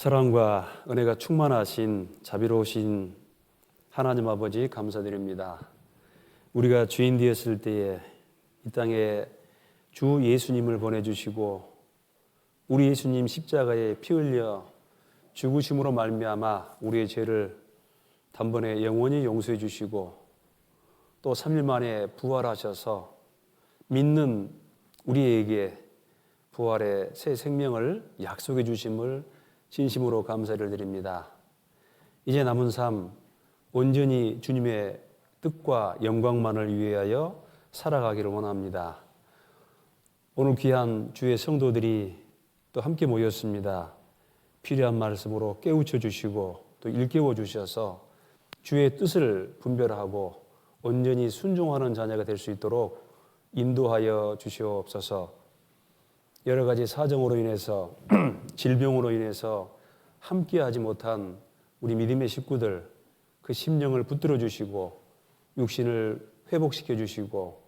사랑과 은혜가 충만하신 자비로우신 하나님 아버지 감사드립니다. 우리가 죄인 되었을 때에 이 땅에 주 예수님을 보내주시고 우리 예수님 십자가에 피 흘려 죽으심으로 말미암아 우리의 죄를 단번에 영원히 용서해 주시고 또 3일 만에 부활하셔서 믿는 우리에게 부활의 새 생명을 약속해 주심을 진심으로 감사를 드립니다. 이제 남은 삶 온전히 주님의 뜻과 영광만을 위하여 살아가기를 원합니다. 오늘 귀한 주의 성도들이 또 함께 모였습니다. 필요한 말씀으로 깨우쳐 주시고 또 일깨워 주셔서 주의 뜻을 분별하고 온전히 순종하는 자녀가 될 수 있도록 인도하여 주시옵소서. 여러 가지 사정으로 인해서 질병으로 인해서 함께하지 못한 우리 믿음의 식구들 그 심령을 붙들어 주시고 육신을 회복시켜 주시고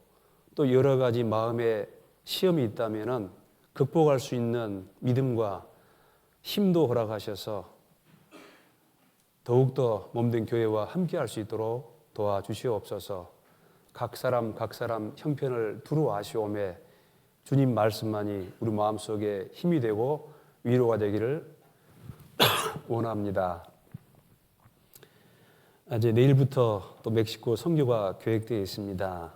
또 여러 가지 마음의 시험이 있다면은 극복할 수 있는 믿음과 힘도 허락하셔서 더욱더 몸된 교회와 함께할 수 있도록 도와주시옵소서. 각 사람 형편을 두루 아시오매 주님 말씀만이 우리 마음속에 힘이 되고 위로가 되기를 원합니다. 이제 내일부터 또 멕시코 선교가 계획되어 있습니다.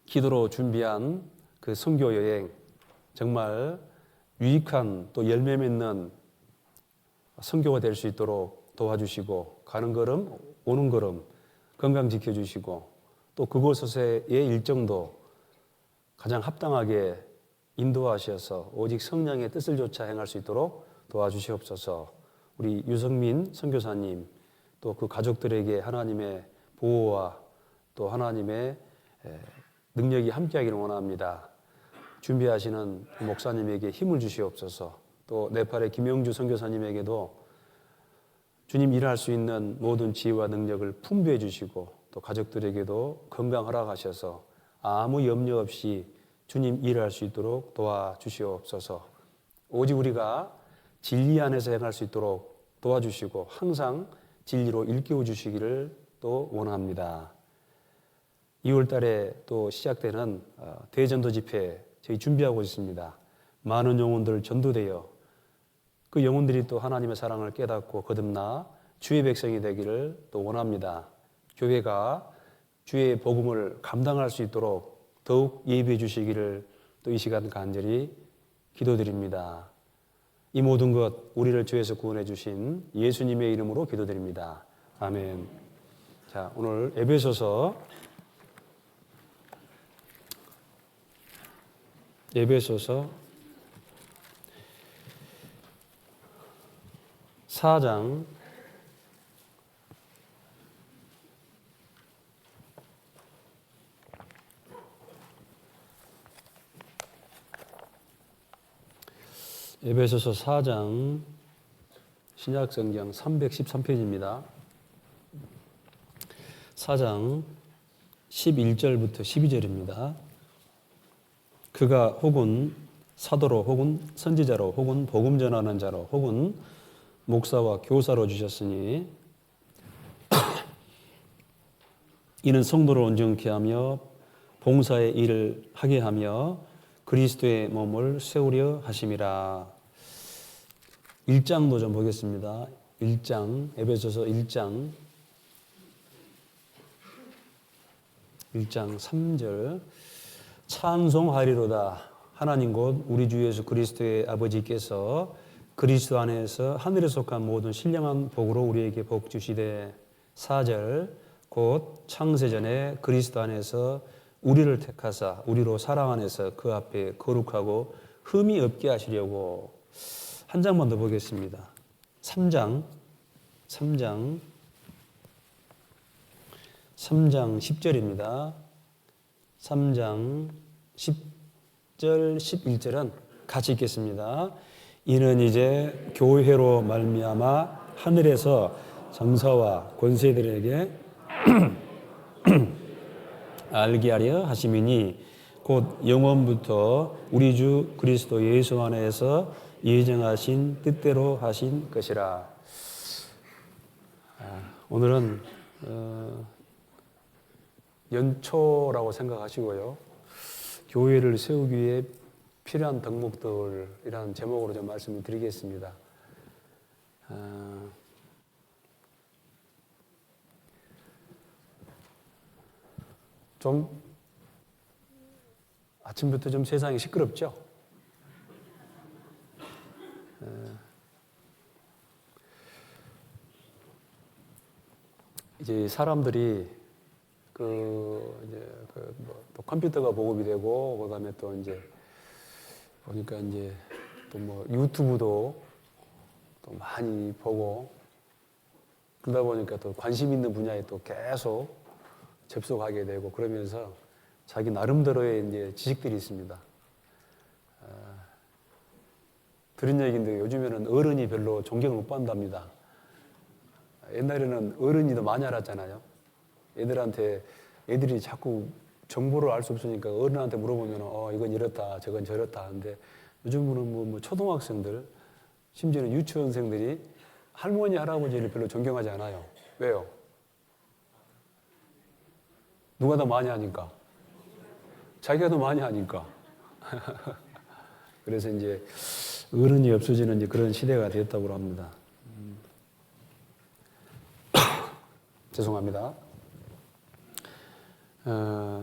기도로 준비한 그 선교 여행 정말 유익한 또 열매 맺는 선교가 될 수 있도록 도와주시고 가는 걸음 오는 걸음 건강 지켜주시고 또 그곳에서의 일정도 가장 합당하게 인도하셔서 오직 성령의 뜻을 좇아 행할 수 있도록 도와주시옵소서. 우리 유성민 선교사님 또 그 가족들에게 하나님의 보호와 또 하나님의 능력이 함께하기를 원합니다. 준비하시는 목사님에게 힘을 주시옵소서. 또 네팔의 김영주 선교사님에게도 주님 일할 수 있는 모든 지혜와 능력을 풍부해 주시고 또 가족들에게도 건강 허락하셔서 아무 염려 없이 주님 일할 수 있도록 도와주시옵소서. 오직 우리가 진리 안에서 행할 수 있도록 도와주시고 항상 진리로 일깨워 주시기를 또 원합니다. 2월 달에 또 시작되는 대전도 집회 저희 준비하고 있습니다. 많은 영혼들 전도되어 그 영혼들이 또 하나님의 사랑을 깨닫고 거듭나 주의 백성이 되기를 또 원합니다. 교회가 주의 복음을 감당할 수 있도록 더욱 예비해 주시기를 또 이 시간 간절히 기도드립니다. 이 모든 것 우리를 죄에서 구원해 주신 예수님의 이름으로 기도드립니다. 아멘. 자, 오늘 에베소서 4장 에베소서 4장 신약성경 313페이지입니다. 4장 11절부터 12절입니다. 그가 혹은 사도로 혹은 선지자로 혹은 복음 전하는 자로 혹은 목사와 교사로 주셨으니 이는 성도를 온전케 하며 봉사의 일을 하게 하며 그리스도의 몸을 세우려 하심이라. 1장도 좀 보겠습니다. 1장 에베소서 1장 3절 찬송하리로다. 하나님 곧 우리 주 예수 그리스도의 아버지께서 그리스도 안에서 하늘에 속한 모든 신령한 복으로 우리에게 복 주시되 4절 곧 창세전에 그리스도 안에서 우리를 택하사 우리로 사랑 안에서 그 앞에 거룩하고 흠이 없게 하시려고. 한 장만 더 보겠습니다. 3장 10절입니다. 3장 10절 11절은 같이 읽겠습니다. 이는 이제 교회로 말미암아 하늘에서 정사와 권세들에게 알게 하려 하심이니 곧 영원부터 우리 주 그리스도 예수 안에서 예정하신 뜻대로 하신 것이라. 오늘은 연초라고 생각하시고요. 교회를 세우기 위해 필요한 덕목들이라는 제목으로 좀 말씀을 드리겠습니다. 좀 아침부터 좀 세상이 시끄럽죠? 이제 사람들이 또 컴퓨터가 보급이 되고, 그다음에 또 이제 보니까 이제 또 뭐 유튜브도 또 많이 보고, 그러다 보니까 또 관심 있는 분야에 또 계속 접속하게 되고, 그러면서 자기 나름대로의 이제 지식들이 있습니다. 들은 얘기인데 요즘에는 어른이 별로 존경을 못 받는답니다. 옛날에는 어른이 더 많이 알았잖아요. 애들이 자꾸 정보를 알 수 없으니까 어른한테 물어보면 이건 이렇다 저건 저렇다 하는데, 요즘은 뭐 초등학생들, 심지어는 유치원생들이 할머니 할아버지를 별로 존경하지 않아요. 왜요? 누가 더 많이 하니까? 자기가 더 많이 하니까. 그래서 이제 어른이 없어지는 이제 그런 시대가 되었다고 합니다. 죄송합니다.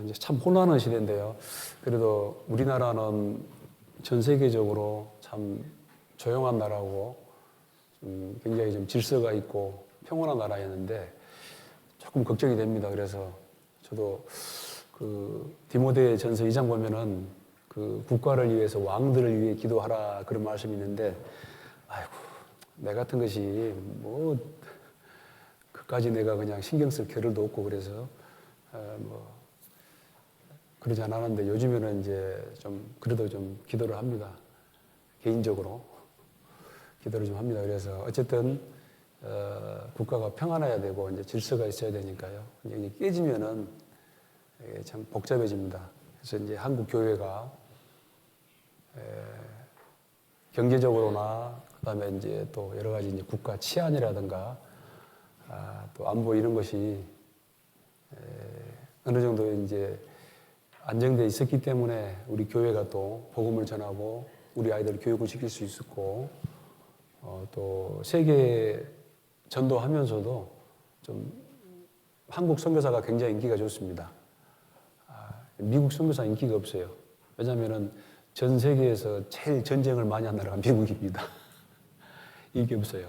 이제 참 혼란한 시대인데요. 그래도 우리나라는 전 세계적으로 참 조용한 나라고 굉장히 좀 질서가 있고 평온한 나라였는데 조금 걱정이 됩니다. 그래서 저도 그 디모데 전서 2장 보면은 그 국가를 위해서 왕들을 위해 기도하라 그런 말씀이 있는데, 아이고 내 같은 것이 뭐 그까지 내가 그냥 신경 쓸 겨를도 없고 그래서 뭐 그러지 않았는데, 요즘에는 이제 좀 그래도 좀 기도를 합니다. 개인적으로 기도를 좀 합니다. 그래서 어쨌든 국가가 평안해야 되고 이제 질서가 있어야 되니까요. 이제 깨지면은 참 복잡해집니다. 그래서 이제 한국 교회가 경제적으로나 그다음에 이제 또 여러 가지 이제 국가 치안이라든가 또 안보 이런 것이 어느 정도 이제 안정돼 있었기 때문에 우리 교회가 또 복음을 전하고 우리 아이들 교육을 시킬 수 있었고, 또 세계 전도하면서도 좀 한국 선교사가 굉장히 인기가 좋습니다. 미국 선교사 인기가 없어요. 왜냐하면은 전 세계에서 제일 전쟁을 많이 한 나라가 미국입니다. 인기 없어요.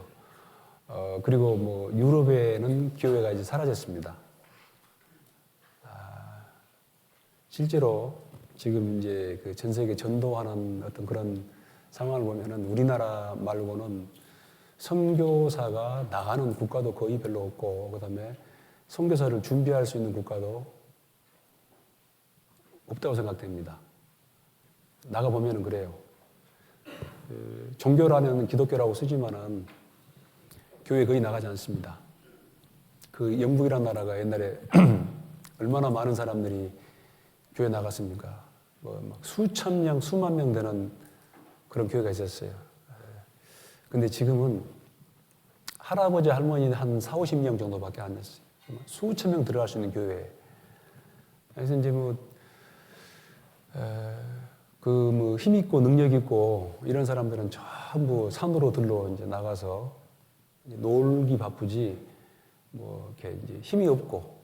그리고 뭐 유럽에는 교회가 이제 사라졌습니다. 실제로 지금 이제 그 전 세계 전도하는 어떤 그런 상황을 보면은 우리나라 말고는 선교사가 나가는 국가도 거의 별로 없고, 그다음에 선교사를 준비할 수 있는 국가도 없다고 생각됩니다. 나가 보면은 그래요. 종교라는 기독교라고 쓰지만은 교회 거의 나가지 않습니다. 그 영국이라는 나라가 옛날에 얼마나 많은 사람들이 교회 나갔습니까? 뭐 막 수천 명, 수만 명 되는 그런 교회가 있었어요. 근데 지금은 할아버지, 할머니 한 4, 50명 정도밖에 안 됐어요. 수천 명 들어갈 수 있는 교회. 그래서 이제 뭐 힘있고 능력있고 이런 사람들은 전부 산으로 들러 이제 나가서 이제 놀기 바쁘지, 뭐 이렇게 이제 힘이 없고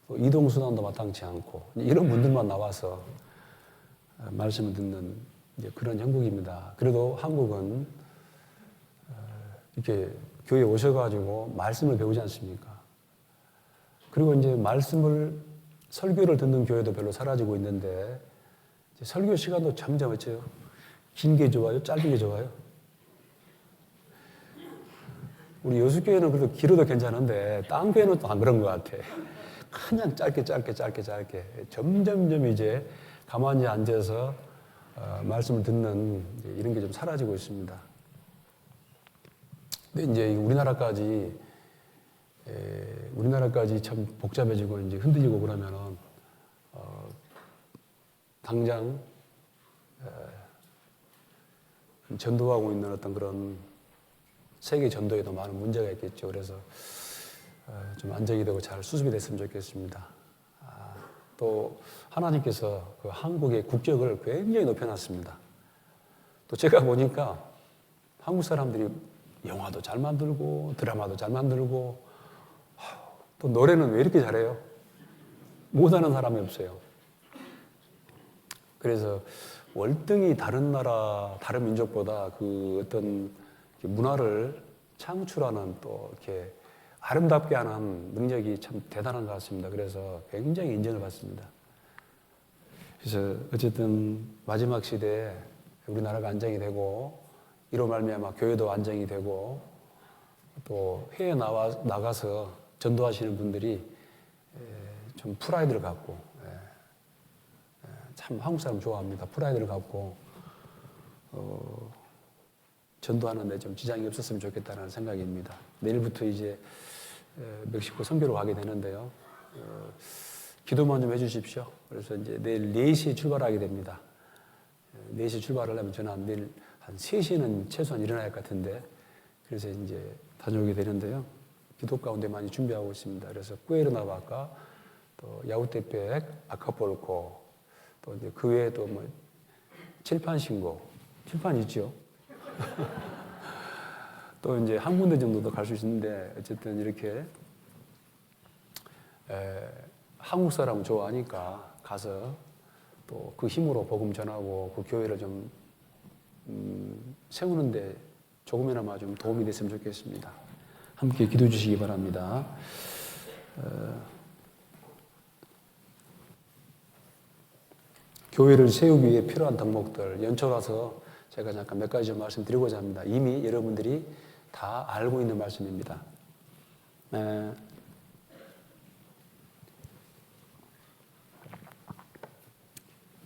또 이동수단도 마땅치 않고 이런 분들만 나와서 말씀을 듣는 이제 그런 형국입니다. 그래도 한국은 이렇게 교회에 오셔가지고 말씀을 배우지 않습니까? 그리고 이제 설교를 듣는 교회도 별로 사라지고 있는데, 설교 시간도 점점 어째요? 긴 게 좋아요? 짧은 게 좋아요? 우리 여수교회는 그래도 길어도 괜찮은데 다른 교회는 또 안 그런 것 같아. 그냥 짧게 점점 이제 가만히 앉아서 말씀을 듣는 이런 게 좀 사라지고 있습니다. 근데 이제 우리나라까지 참 복잡해지고 이제 흔들리고 그러면은 당장 전도하고 있는 어떤 그런 세계 전도에도 많은 문제가 있겠죠. 그래서 좀 안정이 되고 잘 수습이 됐으면 좋겠습니다. 또 하나님께서 그 한국의 국격을 굉장히 높여놨습니다. 또 제가 보니까 한국 사람들이 영화도 잘 만들고 드라마도 잘 만들고 또 노래는 왜 이렇게 잘해요? 못하는 사람이 없어요. 그래서 월등히 다른 나라, 다른 민족보다 그 어떤 문화를 창출하는 또 이렇게 아름답게 하는 능력이 참 대단한 것 같습니다. 그래서 굉장히 인정을 받습니다. 그래서 어쨌든 마지막 시대에 우리나라가 안정이 되고 이로 말미암아 교회도 안정이 되고 또 해외 나가서 전도하시는 분들이 좀 프라이드를 갖고 참 한국 사람 좋아합니다. 프라이드를 갖고 전도하는데 좀 지장이 없었으면 좋겠다는 생각입니다. 내일부터 이제 멕시코 선교로 가게 되는데요. 기도만 좀 해주십시오. 그래서 이제 내일 4시에 출발하게 됩니다. 4시에 출발을 하면 저는 내일 한 3시에는 최소한 일어나야 할 것 같은데 그래서 이제 다녀오게 되는데요. 기도 가운데 많이 준비하고 있습니다. 그래서 꾸에르나바카, 또 야우테펙, 아카폴코, 또 이제 그 외에 또 뭐 칠판 신고, 칠판 있죠. 또 이제 한 군데 정도도 갈 수 있는데 어쨌든 이렇게 한국 사람 좋아하니까 가서 또 그 힘으로 복음 전하고 그 교회를 좀 세우는데 조금이나마 좀 도움이 됐으면 좋겠습니다. 함께 기도해 주시기 바랍니다. 교회를 세우기 위해 필요한 덕목들 연초 와서 제가 잠깐 몇 가지 좀 말씀드리고자 합니다. 이미 여러분들이 다 알고 있는 말씀입니다.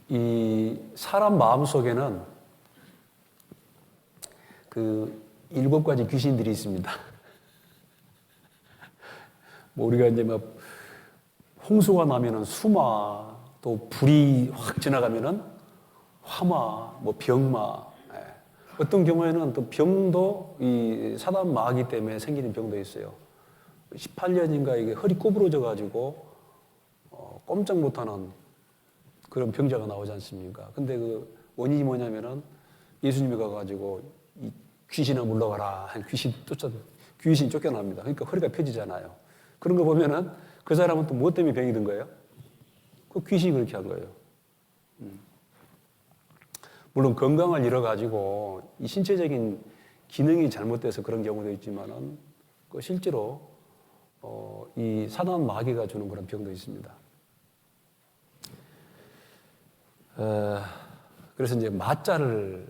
이 사람 마음속에는 그 7가지 귀신들이 있습니다. 뭐 우리가 이제 막 홍수가 나면은 수마, 또 불이 확 지나가면은 화마, 뭐 병마. 어떤 경우에는 또 병도 이 사단 마귀 때문에 생기는 병도 있어요. 18년인가 이게 허리 구부러져 가지고 꼼짝 못하는 그런 병자가 나오지 않습니까? 근데 그 원인이 뭐냐면은 예수님이 가가지고 이 귀신아 물러가라. 귀신 쫓겨납니다. 그러니까 허리가 펴지잖아요. 그런 거 보면은 그 사람은 또 무엇 때문에 병이 든 거예요? 그 귀신이 그렇게 한 거예요. 물론 건강을 잃어가지고 이 신체적인 기능이 잘못돼서 그런 경우도 있지만은 그 실제로 이 사단 마귀가 주는 그런 병도 있습니다. 그래서 이제 마자를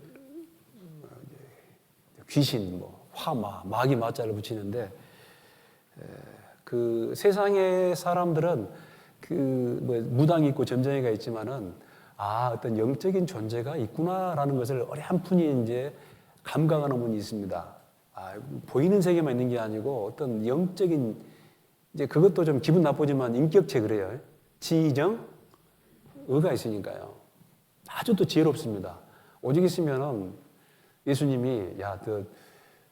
귀신, 뭐 화마, 마귀 마자를 붙이는데 그 세상의 사람들은 그 뭐 무당이 있고 점쟁이가 있지만은 어떤 영적인 존재가 있구나라는 것을 어렴풋이 이제 감각하는 분이 있습니다. 보이는 세계만 있는 게 아니고 어떤 영적인 이제 그것도 좀 기분 나쁘지만 인격체 그래요. 지정 의가 있으니까요. 아주 또 지혜롭습니다. 오직 있으면은 예수님이 너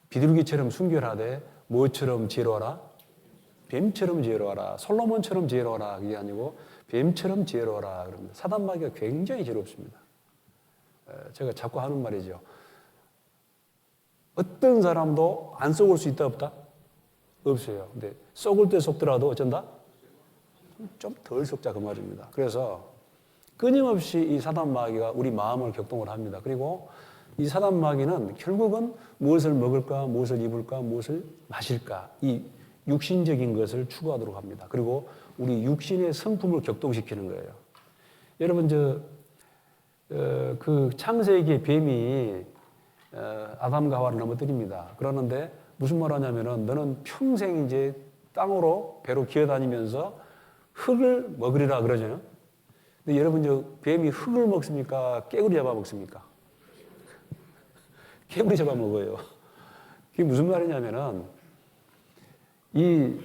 비둘기처럼 순결하되 뭐처럼 지혜로워라? 뱀처럼 지혜로워라. 솔로몬처럼 지혜로워라. 그게 아니고 뱀처럼 지혜로워라. 그럽니다. 사단 마귀가 굉장히 지혜롭습니다. 제가 자꾸 하는 말이죠. 어떤 사람도 안 속을 수 있다 없다? 없어요. 근데 속을 때 속더라도 어쩐다? 좀 덜 속자 그 말입니다. 그래서 끊임없이 이 사단 마귀가 우리 마음을 격동을 합니다. 그리고 이 사단 마귀는 결국은 무엇을 먹을까, 무엇을 입을까, 무엇을 마실까 이 육신적인 것을 추구하도록 합니다. 그리고 우리 육신의 성품을 격동시키는 거예요. 여러분 그 창세기의 뱀이 아담과 하와를 넘어뜨립니다. 그러는데 무슨 말 하냐면은 너는 평생 이제 땅으로 배로 기어다니면서 흙을 먹으리라 그러잖아요. 근데 여러분 뱀이 흙을 먹습니까? 깨구리 잡아 먹습니까? 깨구리 잡아 먹어요. 그게 무슨 말이냐면은 이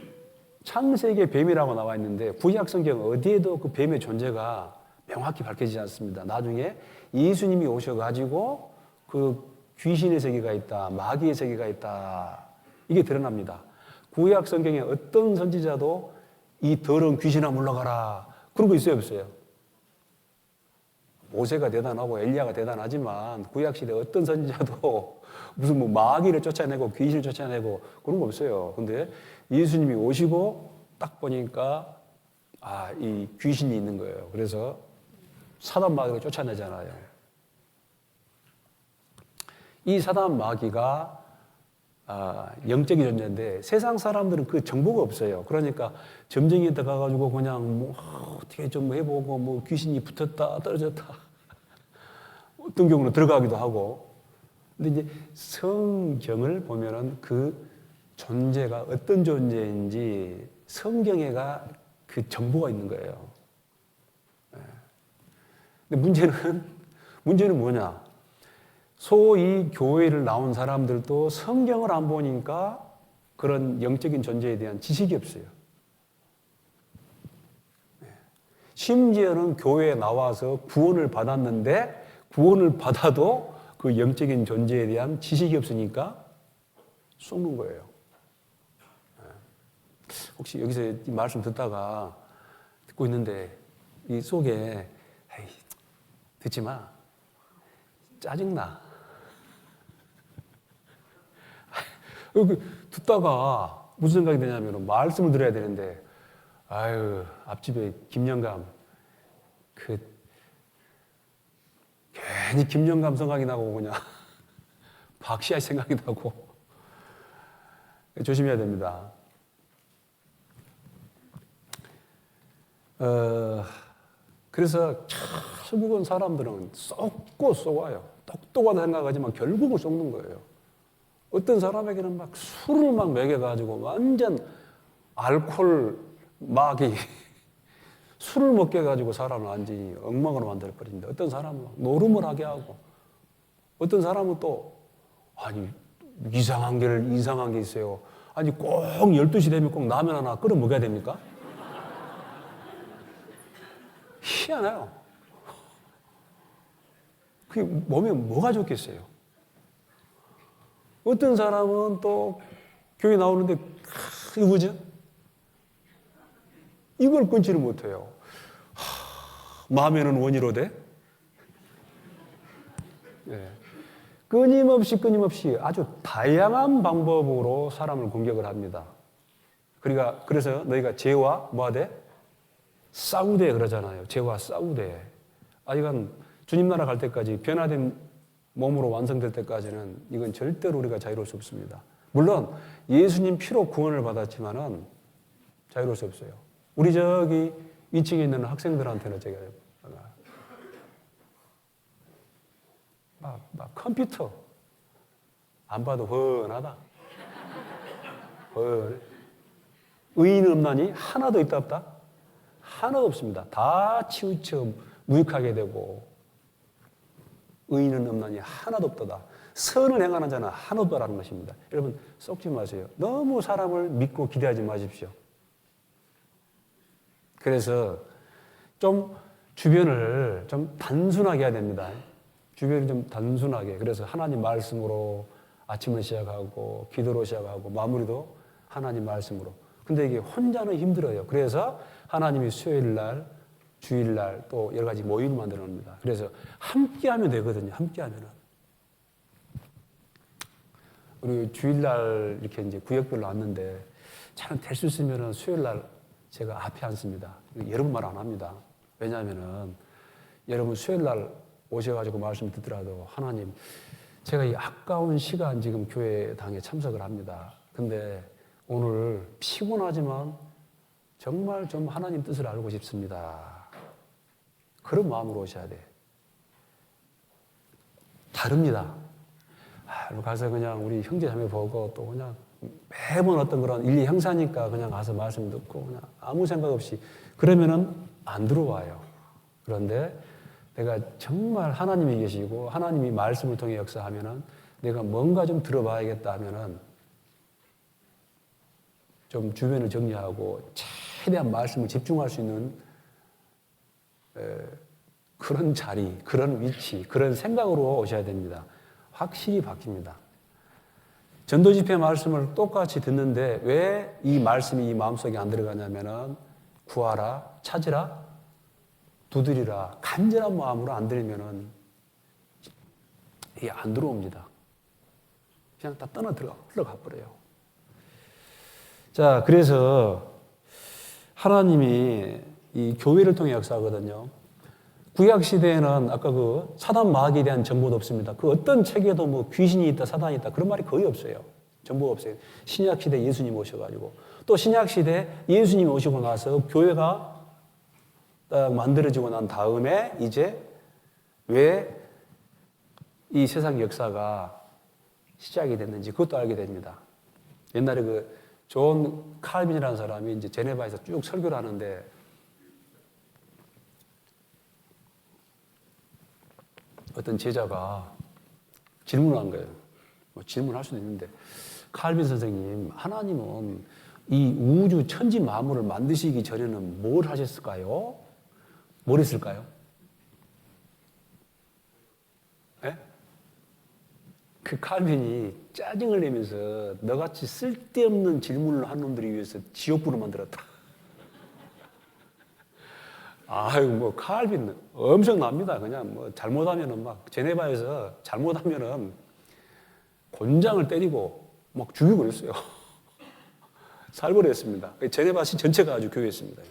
창세기의 뱀이라고 나와 있는데 구약 성경 어디에도 그 뱀의 존재가 명확히 밝혀지지 않습니다. 나중에 예수님이 오셔가지고 그 귀신의 세계가 있다, 마귀의 세계가 있다, 이게 드러납니다. 구약 성경에 어떤 선지자도 이 더러운 귀신아 물러가라 그런 거 있어요, 없어요? 모세가 대단하고 엘리야가 대단하지만 구약 시대 어떤 선지자도 무슨 뭐 마귀를 쫓아내고 귀신을 쫓아내고 그런 거 없어요. 근데 예수님이 오시고 딱 보니까 이 귀신이 있는 거예요. 그래서 사단 마귀를 쫓아내잖아요. 이 사단 마귀가 영적인 존재인데 세상 사람들은 그 정보가 없어요. 그러니까 점쟁이한테 가가지고 그냥 뭐 어떻게 좀 해보고 뭐 귀신이 붙었다 떨어졌다 어떤 경우는 들어가기도 하고. 근데 이제 성경을 보면은 그 존재가 어떤 존재인지 성경에가 그 정보가 있는 거예요. 근데 문제는 뭐냐? 소위 교회를 나온 사람들도 성경을 안 보니까 그런 영적인 존재에 대한 지식이 없어요. 심지어는 교회에 나와서 구원을 받았는데 구원을 받아도 그 영적인 존재에 대한 지식이 없으니까 속는 거예요. 혹시 여기서 이 말씀 듣다가 듣고 있는데 이 속에 에이, 듣지 마. 짜증나. 듣다가 무슨 생각이 드냐면 말씀을 들어야 되는데 아유 앞집에 김영감 괜히 김영감 생각이 나고 그냥 박시아 생각이 나고 조심해야 됩니다. 그래서 결국은 사람들은 썩고 쏘아요. 똑똑하다 생각하지만 결국은 썩는 거예요. 어떤 사람에게는 막 술을 막 먹여가지고 완전 알코올 마귀 술을 먹게 해가지고 사람을 완전히 엉망으로 만들어버립니다. 어떤 사람은 노름을 하게 하고 어떤 사람은 또 이상한 게 있어요. 꼭 12시 되면 꼭 라면 하나 끓여 먹어야 됩니까? 희한해요. 그게 몸에 뭐가 좋겠어요? 어떤 사람은 또 교회 나오는데 이거 뭐죠? 이걸 끊지를 못해요. 마음에는 원이로 돼? 네. 끊임없이 아주 다양한 방법으로 사람을 공격을 합니다. 그래서 너희가 죄와 뭐하되? 싸우되 그러잖아요. 죄와 싸우되. 이건 주님 나라 갈 때까지 변화된 몸으로 완성될 때까지는 이건 절대로 우리가 자유로울 수 없습니다. 물론 예수님 피로 구원을 받았지만은 자유로울 수 없어요. 우리 저기 2층에 있는 학생들한테는 제가 막 컴퓨터 안 봐도 훤하다. 의인 없나니 하나도 있다 없다? 하나도 없습니다. 다 치우쳐 무익하게 되고 의인은 없나니 하나도 없도다. 선을 행하는 자는 하나도 없다라는 것입니다. 여러분 썩지 마세요. 너무 사람을 믿고 기대하지 마십시오. 그래서 좀 주변을 좀 단순하게 해야 됩니다. 주변을 좀 단순하게. 그래서 하나님 말씀으로 아침을 시작하고 기도로 시작하고 마무리도 하나님 말씀으로. 근데 이게 혼자는 힘들어요. 그래서 하나님이 수요일 날, 주일 날 또 여러 가지 모임을 만들어 놉니다. 그래서 함께 하면 되거든요. 함께 하면은. 우리 주일 날 이렇게 이제 구역별로 왔는데 잘 될 수 있으면은 수요일 날 제가 앞에 앉습니다. 여러분 말 안 합니다. 왜냐하면은 여러분 수요일 날 오셔가지고 말씀 듣더라도 하나님, 제가 이 아까운 시간 지금 교회당에 참석을 합니다. 근데 오늘 피곤하지만 정말 좀 하나님 뜻을 알고 싶습니다. 그런 마음으로 오셔야 돼. 다릅니다. 가서 그냥 우리 형제 자매 보고 또 그냥 매번 어떤 그런 일리 형사니까 그냥 가서 말씀 듣고 그냥 아무 생각 없이 그러면은 안 들어와요. 그런데 내가 정말 하나님이 계시고 하나님이 말씀을 통해 역사하면은 내가 뭔가 좀 들어봐야겠다 하면은 좀 주변을 정리하고 최대한 말씀을 집중할 수 있는 그런 자리, 그런 위치, 그런 생각으로 오셔야 됩니다. 확실히 바뀝니다. 전도 집회 말씀을 똑같이 듣는데 왜 이 말씀이 이 마음속에 안 들어가냐면은 구하라, 찾으라, 두드리라 간절한 마음으로 안 들으면은 이게 안 들어옵니다. 그냥 다 흘러가 버려요. 자, 그래서 하나님이 이 교회를 통해 역사하거든요. 구약 시대에는 아까 그 사단 마귀에 대한 정보도 없습니다. 그 어떤 책에도 뭐 귀신이 있다, 사단이 있다 그런 말이 거의 없어요. 정보가 없어요. 신약 시대 예수님 오셔가지고 또 신약 시대 예수님 오시고 나서 교회가 딱 만들어지고 난 다음에 이제 왜 이 세상 역사가 시작이 됐는지 그것도 알게 됩니다. 옛날에 그 존 칼빈이라는 사람이 이제 제네바에서 쭉 설교를 하는데 어떤 제자가 질문을 한 거예요. 뭐 질문할 수도 있는데 칼빈 선생님, 하나님은 이 우주 천지 만물을 만드시기 전에는 뭘 하셨을까요? 뭘 했을까요? 네? 그 칼빈이 짜증을 내면서 너같이 쓸데없는 질문을 한 놈들이 위해서 지옥불을 만들었다. 아유, 뭐, 칼빈 엄청납니다. 그냥 뭐, 잘못하면은 막, 제네바에서 잘못하면은 곤장을 때리고 막 죽이고 그랬어요. 살벌했습니다. 제네바시 전체가 아주 교회였습니다.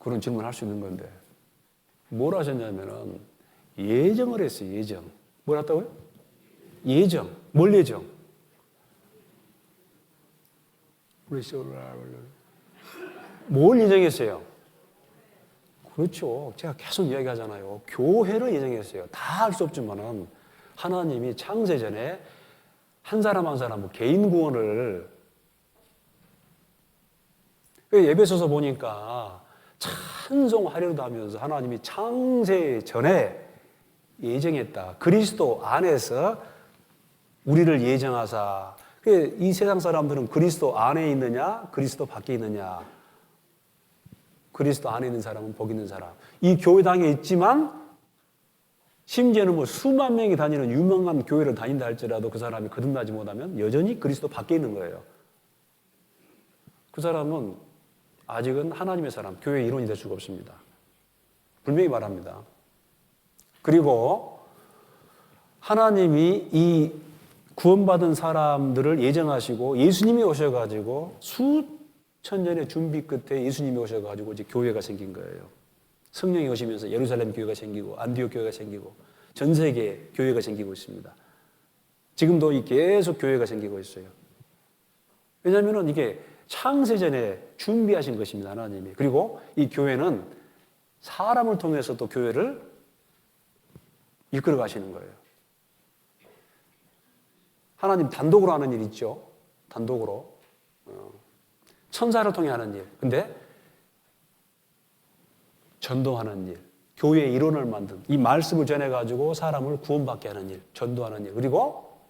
그런 질문을 할 수 있는 건데, 뭘 하셨냐면은, 예정을 했어요, 예정. 뭘 했다고요? 예정. 뭘 예정? 뭘 예정했어요? 그렇죠. 제가 계속 이야기하잖아요. 교회를 예정했어요. 다 할 수 없지만은 하나님이 창세 전에 한 사람 한 사람 개인 구원을 예배소서 보니까 찬송하려도 하면서 하나님이 창세 전에 예정했다. 그리스도 안에서 우리를 예정하사. 이 세상 사람들은 그리스도 안에 있느냐, 그리스도 밖에 있느냐. 그리스도 안에 있는 사람은 복 있는 사람. 이 교회당에 있지만 심지어는 뭐 수만 명이 다니는 유명한 교회를 다닌다 할지라도 그 사람이 거듭나지 못하면 여전히 그리스도 밖에 있는 거예요. 그 사람은 아직은 하나님의 사람, 교회의 일원이 될 수가 없습니다. 분명히 말합니다. 그리고 하나님이 이 구원받은 사람들을 예정하시고 예수님이 오셔가지고 수천 년의 준비 끝에 예수님이 오셔가지고 이제 교회가 생긴 거예요. 성령이 오시면서 예루살렘 교회가 생기고 안디옥 교회가 생기고 전 세계 교회가 생기고 있습니다. 지금도 계속 교회가 생기고 있어요. 왜냐하면 이게 창세전에 준비하신 것입니다. 하나님이. 그리고 이 교회는 사람을 통해서 또 교회를 이끌어 가시는 거예요. 하나님 단독으로 하는 일 있죠. 단독으로. 천사를 통해 하는 일. 근데 전도하는 일. 교회의 일원을 만든 이 말씀을 전해가지고 사람을 구원받게 하는 일. 전도하는 일. 그리고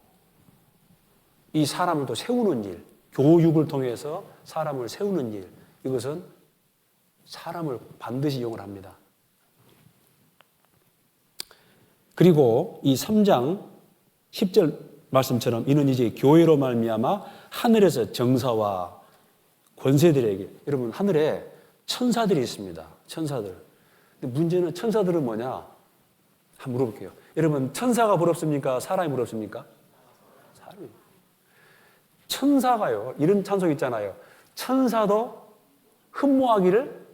이 사람을 또 세우는 일. 교육을 통해서 사람을 세우는 일. 이것은 사람을 반드시 이용을 합니다. 그리고 이 3장 10절 말씀처럼 이는 이제 교회로 말미암아 하늘에서 정사와 권세들에게, 여러분 하늘에 천사들이 있습니다. 천사들. 근데 문제는 천사들은 뭐냐? 한번 물어볼게요. 여러분 천사가 부럽습니까? 사람이 부럽습니까? 사람이. 천사가요. 이런 찬송 있잖아요. 천사도 흠모하기를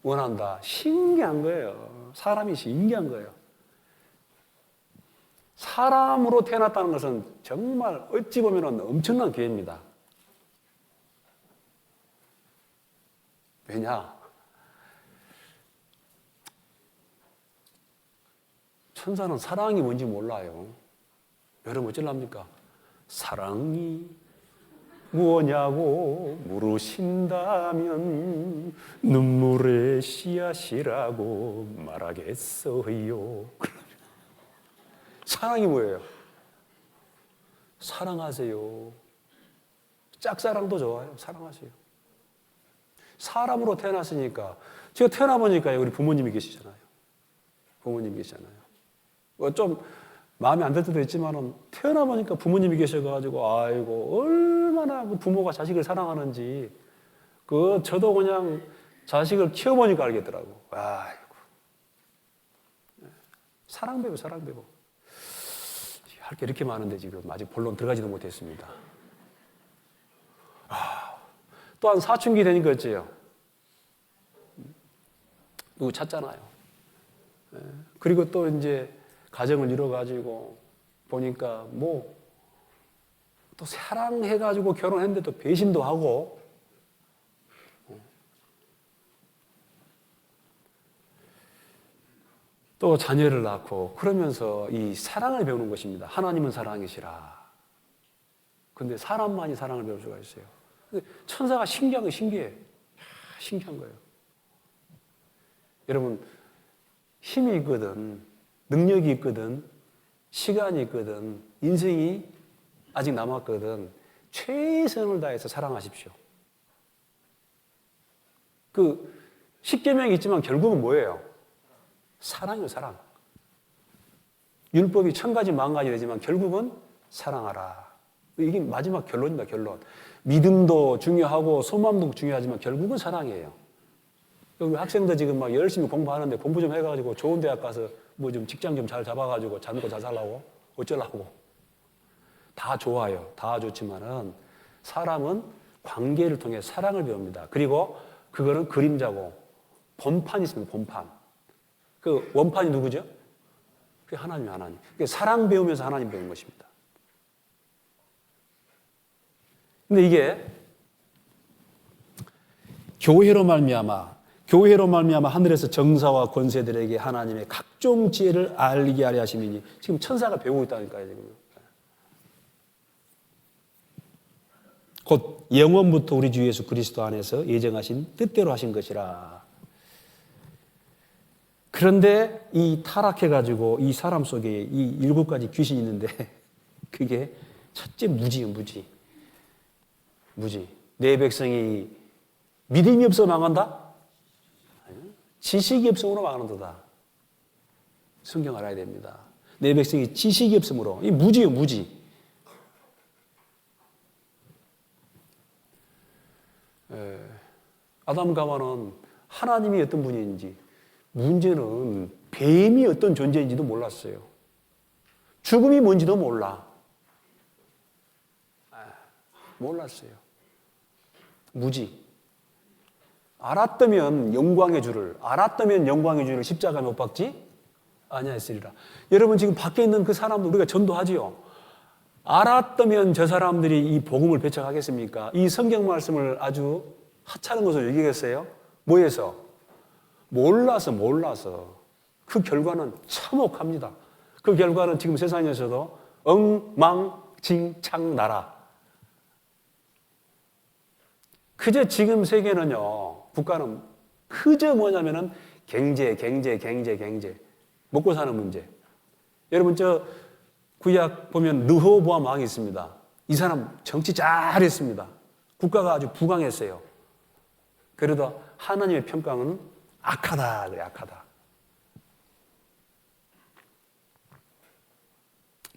원한다. 신기한 거예요. 사람이 신기한 거예요. 사람으로 태어났다는 것은 정말 어찌 보면 엄청난 기회입니다. 왜냐? 천사는 사랑이 뭔지 몰라요. 여러분 어쩌랍니까? 사랑이 무엇냐고 물으신다면 눈물의 씨앗이라고 말하겠어요. 사랑이 뭐예요? 사랑하세요. 짝사랑도 좋아요. 사랑하세요. 사람으로 태어났으니까. 제가 태어나보니까 우리 부모님이 계시잖아요. 부모님이 계시잖아요. 좀 마음에 안 들 때도 있지만은 태어나보니까 부모님이 계셔가지고 아이고 얼마나 그 부모가 자식을 사랑하는지 저도 그냥 자식을 키워보니까 알겠더라고. 아이고. 사랑 배우. 할 게 이렇게 많은데 지금 아직 본론 들어가지도 못했습니다. 또한 사춘기 되니까 어째요? 누구 찾잖아요. 그리고 또 이제 가정을 이뤄가지고 보니까 또 사랑해가지고 결혼했는데 또 배신도 하고 또 자녀를 낳고 그러면서 이 사랑을 배우는 것입니다. 하나님은 사랑이시라. 근데 사람만이 사랑을 배울 수가 있어요. 근데 천사가 신기한 거예요. 여러분, 힘이 있거든, 능력이 있거든, 시간이 있거든, 인생이 아직 남았거든, 최선을 다해서 사랑하십시오. 십계명이 있지만 결국은 뭐예요? 사랑이요, 사랑. 율법이 1000가지, 10,000가지 되지만 결국은 사랑하라. 이게 마지막 결론입니다, 결론. 믿음도 중요하고 소망도 중요하지만 결국은 사랑이에요. 여기 학생들 지금 막 열심히 공부하는데 공부 좀 해가지고 좋은 대학 가서 좀 직장 좀 잘 잡아가지고 잘 먹고 잘 살라고? 어쩌려고? 다 좋아요. 다 좋지만은 사람은 관계를 통해 사랑을 배웁니다. 그리고 그거는 그림자고 본판이 있습니다, 본판. 원판이 누구죠? 그게 하나님. 사랑 배우면서 하나님 배우는 것입니다. 근데 이게 교회로 말미암아 하늘에서 정사와 권세들에게 하나님의 각종 지혜를 알게 하려 하심이니 지금 천사가 배우고 있다니까요. 지금. 곧 영원부터 우리 주 예수 그리스도 안에서 예정하신 뜻대로 하신 것이라. 그런데 이 타락해가지고 이 사람 속에 이 7가지 귀신이 있는데 그게 첫째 무지예요, 무지. 내 백성이 믿음이 없어 망한다? 지식이 없음으로 망하는도다. 성경 알아야 됩니다. 내 백성이 지식이 없음으로. 이 무지예요, 무지. 아담과 하와는 하나님이 어떤 분인지, 문제는 뱀이 어떤 존재인지도 몰랐어요. 죽음이 뭔지도 몰랐어요. 무지. 알았다면 영광의 주를 십자가에 못 박지 아니하였으리라. 여러분 지금 밖에 있는 그 사람들 우리가 전도하지요. 알았다면 저 사람들이 이 복음을 배척하겠습니까? 이 성경 말씀을 아주 하찮은 것으로 여기겠어요? 뭐해서? 몰라서. 그 결과는 참혹합니다. 그 결과는 지금 세상에서도 엉망진창나라. 그저 지금 세계는요, 국가는 그저 뭐냐면은 경제. 먹고 사는 문제. 여러분 구약 보면 르호보암 왕이 있습니다. 이 사람 정치 잘했습니다. 국가가 아주 부강했어요. 그래도 하나님의 평가는 악하다.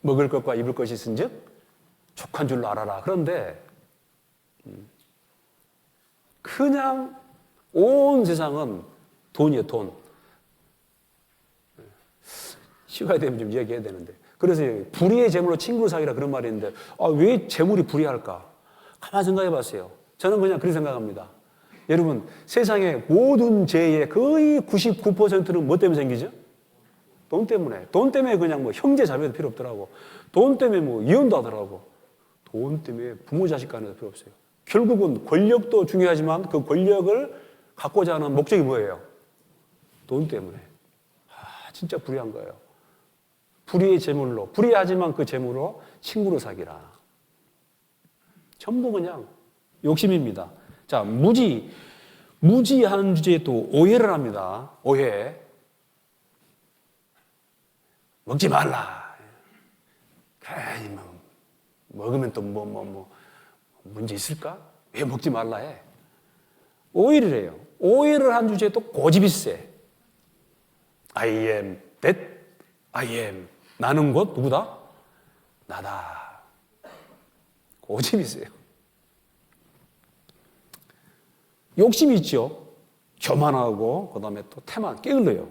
먹을 것과 입을 것이 있은즉 족한 줄로 알아라. 그런데 그냥 온 세상은 돈이에요, 돈. 시간이 되면 좀 이야기해야 되는데. 그래서 불의의 재물로 친구를 사귀라 그런 말이 있는데 왜 재물이 불의할까? 가만히 생각해 봤어요. 저는 그냥 그렇게 생각합니다. 여러분, 세상의 모든 죄의 거의 99%는 뭐 때문에 생기죠? 돈 때문에. 돈 때문에 그냥 형제 자매도 필요 없더라고. 돈 때문에 이혼도 하더라고. 돈 때문에 부모 자식 간에도 필요 없어요. 결국은 권력도 중요하지만 그 권력을 갖고자 하는 목적이 뭐예요? 돈 때문에. 진짜 불의한 거예요. 불의의 재물로, 불의하지만 그 재물로 친구를 사귀라. 전부 그냥 욕심입니다. 자, 무지한 주제에 또 오해를 합니다. 오해. 먹지 말라. 괜히 먹으면 또 문제 있을까? 왜 먹지 말라 해? 오해를 해요. 오해를 한 주제에 또 고집이 세. I am that I am. 나는 곧 누구다? 나다. 고집이 세요. 욕심이 있죠. 교만하고 그다음에 또 태만, 게을러요.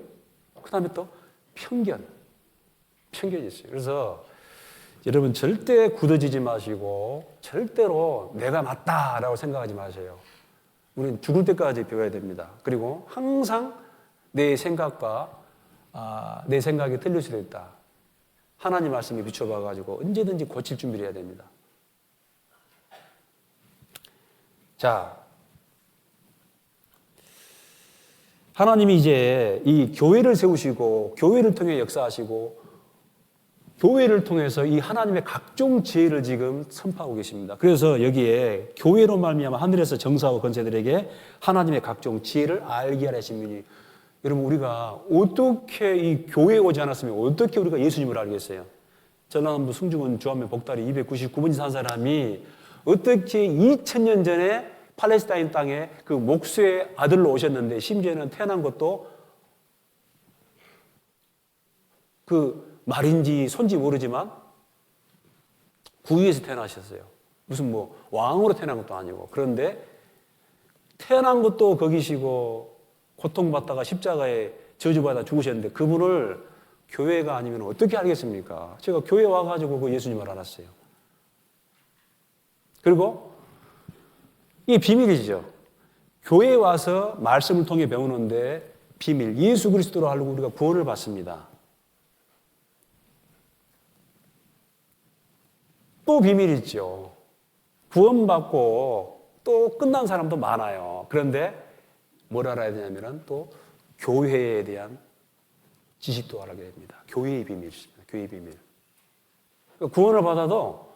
그다음에 또 편견이 있어요. 그래서 여러분 절대 굳어지지 마시고 절대로 내가 맞다라고 생각하지 마세요. 우리는 죽을 때까지 배워야 됩니다. 그리고 항상 내 생각이 틀릴 수도 있다. 하나님 말씀에 비춰봐가지고 언제든지 고칠 준비를 해야 됩니다. 자, 하나님이 이제 이 교회를 세우시고 교회를 통해 역사하시고 교회를 통해서 이 하나님의 각종 지혜를 지금 선포하고 계십니다. 그래서 여기에 교회로 말미암아 하늘에서 정사하고 권세들에게 하나님의 각종 지혜를 알게 하신 분이, 여러분 우리가 어떻게 이 교회에 오지 않았으면 어떻게 우리가 예수님을 알겠어요? 전라남도 승주군 주한면 복다리 299번지 산 사람이 어떻게 2000년 전에 팔레스타인 땅에 그 목수의 아들로 오셨는데 심지어는 태어난 것도 그 말인지 손지 모르지만 구유에서 태어나셨어요. 무슨 뭐 왕으로 태어난 것도 아니고. 그런데 태어난 것도 거기시고 고통받다가 십자가에 저주받아 죽으셨는데 그분을 교회가 아니면 어떻게 알겠습니까? 제가 교회 와가지고 그 예수님을 알았어요. 그리고 이게 비밀이죠. 교회에 와서 말씀을 통해 배우는데 비밀, 예수 그리스도로 알고 우리가 구원을 받습니다. 또 비밀이 있죠. 구원받고 또 끝난 사람도 많아요. 그런데 뭘 알아야 되냐면 또 교회에 대한 지식도 알아야 됩니다. 교회의 비밀입니다. 교회의 비밀. 구원을 받아도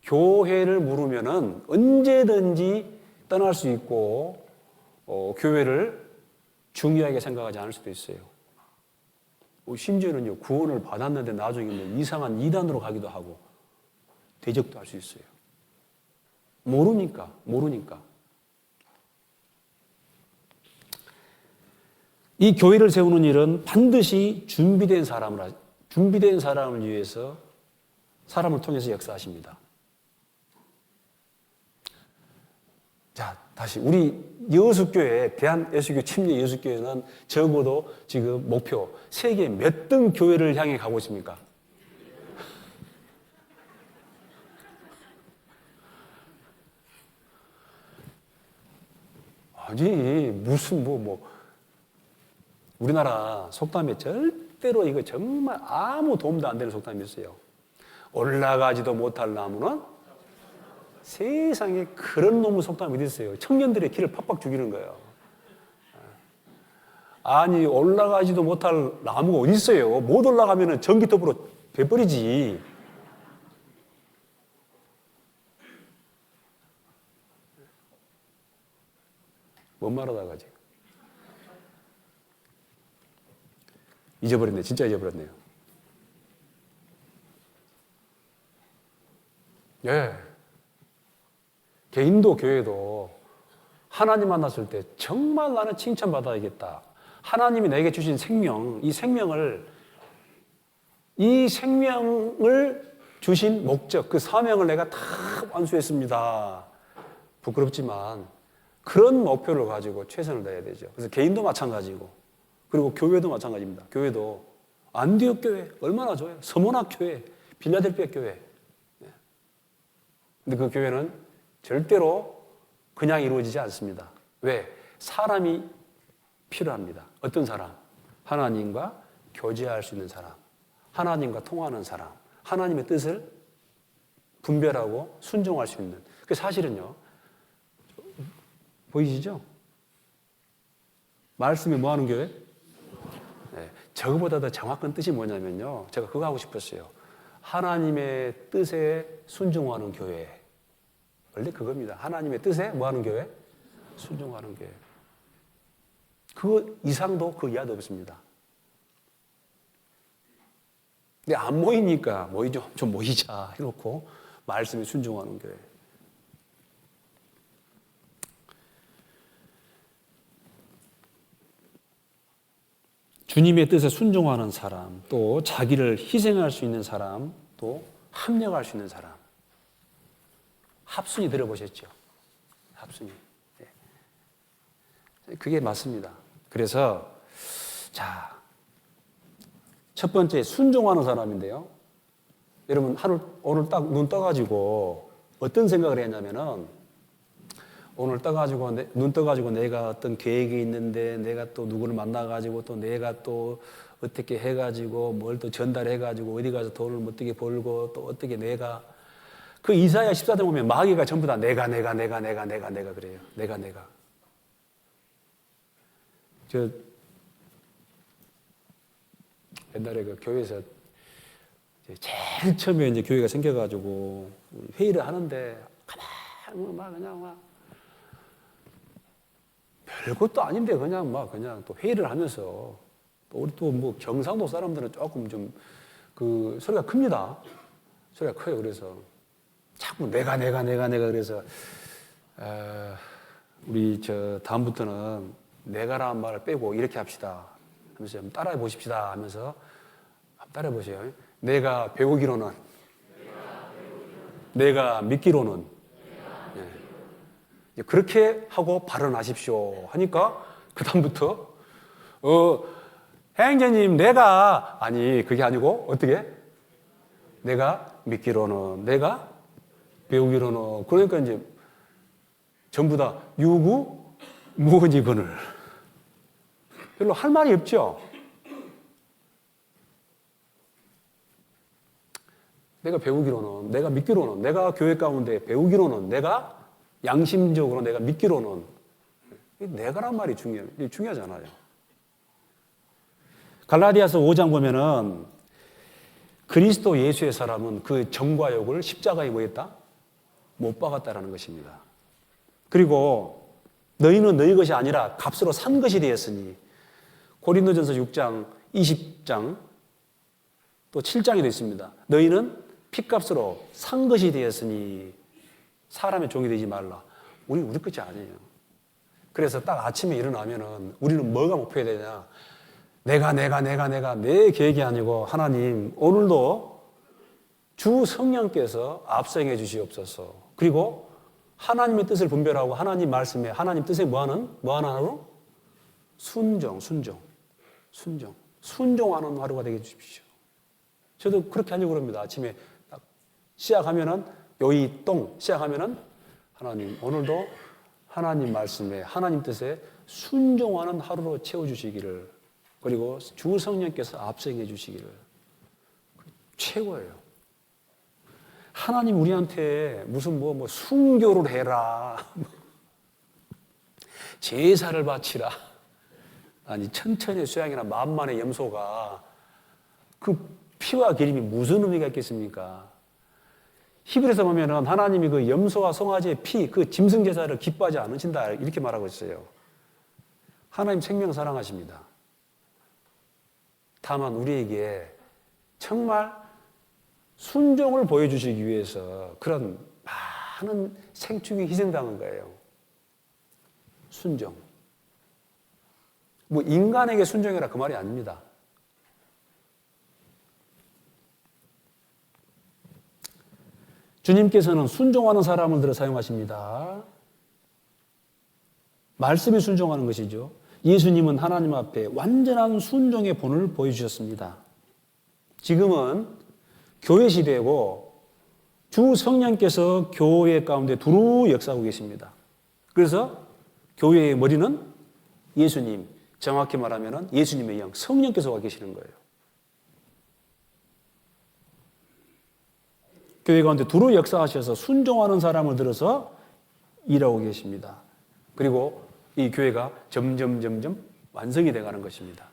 교회를 물으면은 언제든지 떠날 수 있고 교회를 중요하게 생각하지 않을 수도 있어요. 심지어는요, 구원을 받았는데 나중에 뭐 이상한 이단으로 가기도 하고 대적도 할 수 있어요. 모르니까. 이 교회를 세우는 일은 반드시 준비된 사람을 위해서 사람을 통해서 역사하십니다. 자, 다시 우리 여수교회, 대한예수교 침례 여수교회는 적어도 지금 목표 세계 몇 등 교회를 향해 가고 있습니까? 아니 무슨 우리나라 속담에 절대로 이거 정말 아무 도움도 안 되는 속담이 있어요. 올라가지도 못할 나무는 세상에 그런 놈의 속담이 어디 있어요? 청년들의 길을 팍팍 죽이는 거예요. 아니 올라가지도 못할 나무가 어디 있어요? 못 올라가면 전기톱으로 베버리지. 뭔 말하다가 지금 잊어버렸네. 진짜 잊어버렸네요. 예. 개인도 교회도 하나님 만났을 때 정말 나는 칭찬받아야겠다. 하나님이 내게 주신 생명, 이 생명을 주신 목적, 그 사명을 내가 다 완수했습니다. 부끄럽지만 그런 목표를 가지고 최선을 다해야 되죠. 그래서 개인도 마찬가지고, 그리고 교회도 마찬가지입니다. 교회도 안디옥 교회 얼마나 좋아요. 서문학 교회, 빌라델피아 교회. 근데 그 교회는 절대로 그냥 이루어지지 않습니다. 왜? 사람이 필요합니다. 어떤 사람? 하나님과 교제할 수 있는 사람, 하나님과 통하는 사람, 하나님의 뜻을 분별하고 순종할 수 있는. 그 사실은요, 보이시죠? 말씀이 뭐 하는 교회? 네, 저거보다 더 정확한 뜻이 뭐냐면요, 제가 그거 하고 싶었어요. 하나님의 뜻에 순종하는 교회. 원래 그겁니다. 하나님의 뜻에 뭐 하는 교회? 순종하는 교회. 그 이상도 그 이하도 없습니다. 근데 안 모이니까 좀 모이자 해놓고 말씀에 순종하는 교회. 주님의 뜻에 순종하는 사람, 또 자기를 희생할 수 있는 사람, 또 합력할 수 있는 사람. 합순위 들어보셨죠? 합순위. 그게 맞습니다. 그래서 자, 첫 번째 순종하는 사람인데요. 여러분 오늘 딱 눈 떠가지고 어떤 생각을 했냐면은 오늘 떠가지고 눈 떠가지고 내가 어떤 계획이 있는데 내가 또 누구를 만나가지고 또 내가 또 어떻게 해가지고 뭘 또 전달해가지고 어디 가서 돈을 어떻게 벌고 또 어떻게 내가 그 이사야 14장 보면 마귀가 전부 다 내가 그래요. 내가. 저 옛날에 그 교회에서 제일 처음에 이제 교회가 생겨가지고 회의를 하는데 가만 막 그냥 막 별것도 아닌데 그냥 또 회의를 하면서 또 우리 또 뭐 경상도 사람들은 조금 좀 그 소리가 큽니다. 소리가 커요. 그래서 자꾸 내가 그래서 우리 다음부터는 내가라는 말을 빼고 이렇게 합시다 하면서 한번 따라해 보십시다 하면서 한번 따라해 보세요. 내가 배우기로는 내가 믿기로는 그렇게 하고 발언하십시오 하니까 그 다음부터 행제님 아니 그게 아니고 어떻게 내가 믿기로는 내가 배우기로는 그러니까 이제 전부 다 유구 무언이거늘 별로 할 말이 없죠. 내가 배우기로는 내가 믿기로는 내가 교회 가운데 배우기로는 내가 양심적으로 내가 믿기로는 내가란 말이 중요하잖아요. 갈라디아서 5장 보면은 그리스도 예수의 사람은 그 정과 욕을 십자가에 뭐했다? 못 박았다라는 것입니다. 그리고 너희는 너희 것이 아니라 값으로 산 것이 되었으니 고린도전서 6장 20장 또 7장이 되어 있습니다. 너희는 핏값으로 산 것이 되었으니 사람의 종이 되지 말라. 우리 것이 아니에요. 그래서 딱 아침에 일어나면은 우리는 뭐가 목표해야 되냐? 내가 내 계획이 아니고 하나님 오늘도 주 성령께서 압승해 주시옵소서. 그리고 하나님의 뜻을 분별하고 하나님 말씀에 하나님 뜻에 뭐하는 하루? 순종하는 하루가 되게 해주십시오. 저도 그렇게 하려고 합니다. 아침에 딱 시작하면은 시작하면은 하나님 오늘도 하나님 말씀에 하나님 뜻에 순종하는 하루로 채워주시기를 그리고 주 성령께서 압승해 주시기를 최고예요. 하나님 우리한테 무슨 뭐 순교를 해라 제사를 바치라 아니 천천의 수양이나 만만의 염소가 그 피와 기름이 무슨 의미가 있겠습니까? 히브리서 보면은 하나님이 그 염소와 송아지의 피, 그 짐승 제사를 기뻐하지 않으신다 이렇게 말하고 있어요. 하나님 생명 사랑하십니다. 다만 우리에게 정말 순종을 보여주시기 위해서 그런 많은 생축이 희생당한 거예요. 순종. 뭐 인간에게 순종해라 그 말이 아닙니다. 주님께서는 순종하는 사람을 들어 사용하십니다. 말씀에 순종하는 것이죠. 예수님은 하나님 앞에 완전한 순종의 본을 보여주셨습니다. 지금은 교회 시대고 주 성령께서 교회 가운데 두루 역사하고 계십니다. 그래서 교회의 머리는 예수님, 정확히 말하면 예수님의 영, 성령께서 와 계시는 거예요. 교회 가운데 두루 역사하셔서 순종하는 사람을 들어서 일하고 계십니다. 그리고 이 교회가 점점 완성이 돼가는 것입니다.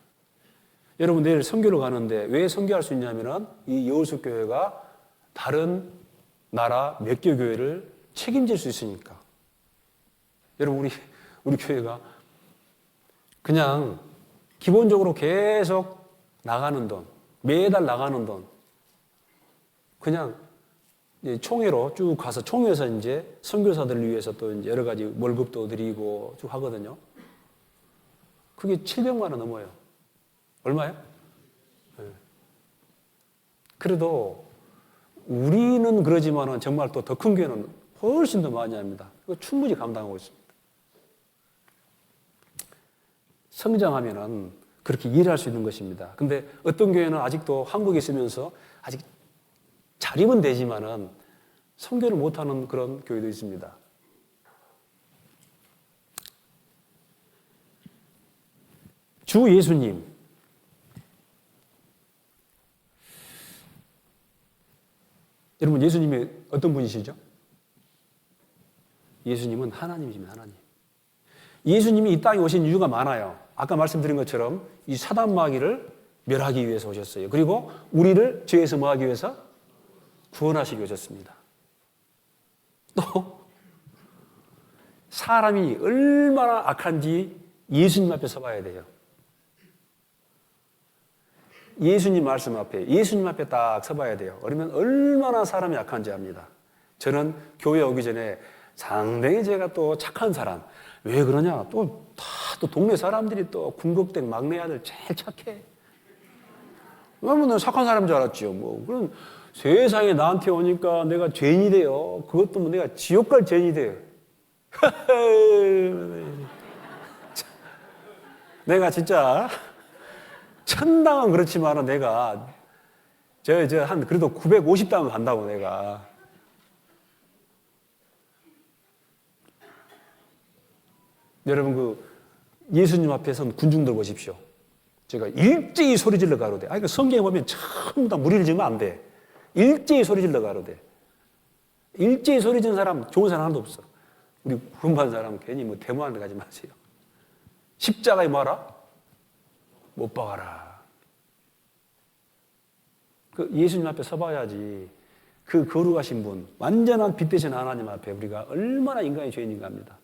여러분 내일 선교를 가는데 왜 선교할 수 있냐면은 이 여울숲 교회가 다른 나라 몇 개 교회를 책임질 수 있으니까. 여러분 우리 교회가 그냥 기본적으로 계속 나가는 돈, 매달 나가는 돈, 그냥 총회로 쭉 가서 총회에서 이제 선교사들을 위해서 또 이제 여러 가지 월급도 드리고 쭉 하거든요. 그게 700만 원 넘어요. 얼마예요? 네. 그래도 우리는 그러지만은 정말 또 더 큰 교회는 훨씬 더 많이 합니다. 충분히 감당하고 있습니다. 성장하면은 그렇게 일할 수 있는 것입니다. 근데 어떤 교회는 아직도 한국에 있으면서 아직 자립은 되지만은 선교를 못하는 그런 교회도 있습니다. 주 예수님. 여러분, 예수님이 어떤 분이시죠? 예수님은 하나님이십니다. 하나님. 예수님이 이 땅에 오신 이유가 많아요. 아까 말씀드린 것처럼 이 사단 마귀를 멸하기 위해서 오셨어요. 그리고 우리를 죄에서 뭐하기 위해서? 구원하시기 위해 오셨습니다. 또 사람이 얼마나 악한지 예수님 앞에 서봐야 돼요. 예수님 말씀 앞에, 예수님 앞에 딱 서봐야 돼요. 그러면 얼마나 사람이 악한지 압니다. 저는 교회 오기 전에 상당히 제가 또 착한 사람, 왜 그러냐? 또 동네 사람들이 또 군극된 막내 아들 제일 착해. 그러면 착한 사람인 줄 알았죠. 뭐 그럼 세상에 나한테 오니까 내가 죄인이 돼요. 그것도 뭐 내가 지옥 갈 죄인이 돼요. 내가 진짜 천당은 그렇지만은 내가 한 그래도 950당은 간다고 내가. 여러분 그 예수님 앞에 선 군중들 보십시오. 제가 일제히 소리 질러 가로되. 그러니까 성경에 보면 전부 다 무리를 지으면 안 돼. 일제히 소리 질러 가로되. 일제히 소리 지는 사람 좋은 사람 하나도 없어. 우리 구원받은 사람 괜히 뭐 데모하는 데 가지 마세요. 십자가에 뭐하라? 못 박아라. 그 예수님 앞에 서봐야지. 그 거룩하신 분, 완전한 빛 되신 하나님 앞에 우리가 얼마나 인간의 죄인인가 합니다.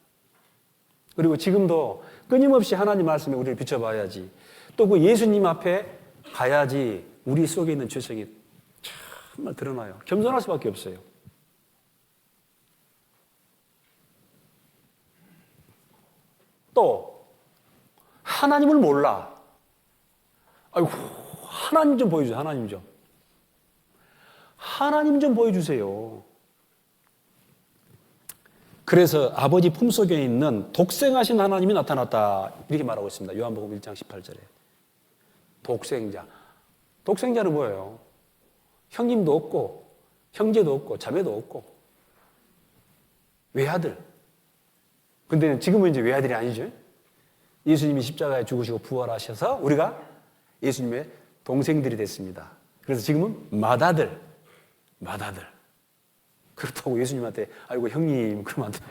그리고 지금도 끊임없이 하나님 말씀에 우리를 비춰봐야지. 또 그 예수님 앞에 가야지 우리 속에 있는 죄성이 정말 드러나요. 겸손할 수밖에 없어요. 또 하나님을 몰라. 아이고, 하나님 좀 보여주세요. 하나님 좀. 하나님 좀 보여주세요. 그래서 아버지 품속에 있는 독생하신 하나님이 나타났다. 이렇게 말하고 있습니다. 요한복음 1장 18절에. 독생자. 독생자는 뭐예요? 형님도 없고 형제도 없고 자매도 없고 외아들. 근데 지금은 이제 외아들이 아니죠. 예수님이 십자가에 죽으시고 부활하셔서 우리가 예수님의 동생들이 됐습니다. 그래서 지금은 맏아들. 그렇다고 예수님한테 아이고 형님 그러면 안 되고.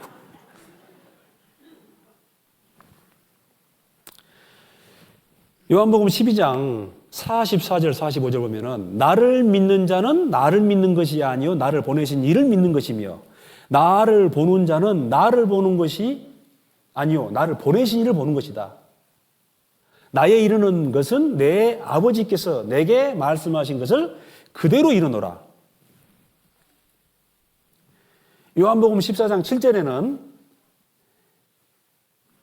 요한복음 12장 44절 45절 보면은 나를 믿는 자는 나를 믿는 것이 아니요 나를 보내신 이를 믿는 것이며 나를 보는 자는 나를 보는 것이 아니요 나를 보내신 이를 보는 것이다. 나의 이르는 것은 내 아버지께서 내게 말씀하신 것을 그대로 이루노라. 요한복음 14장 7절에는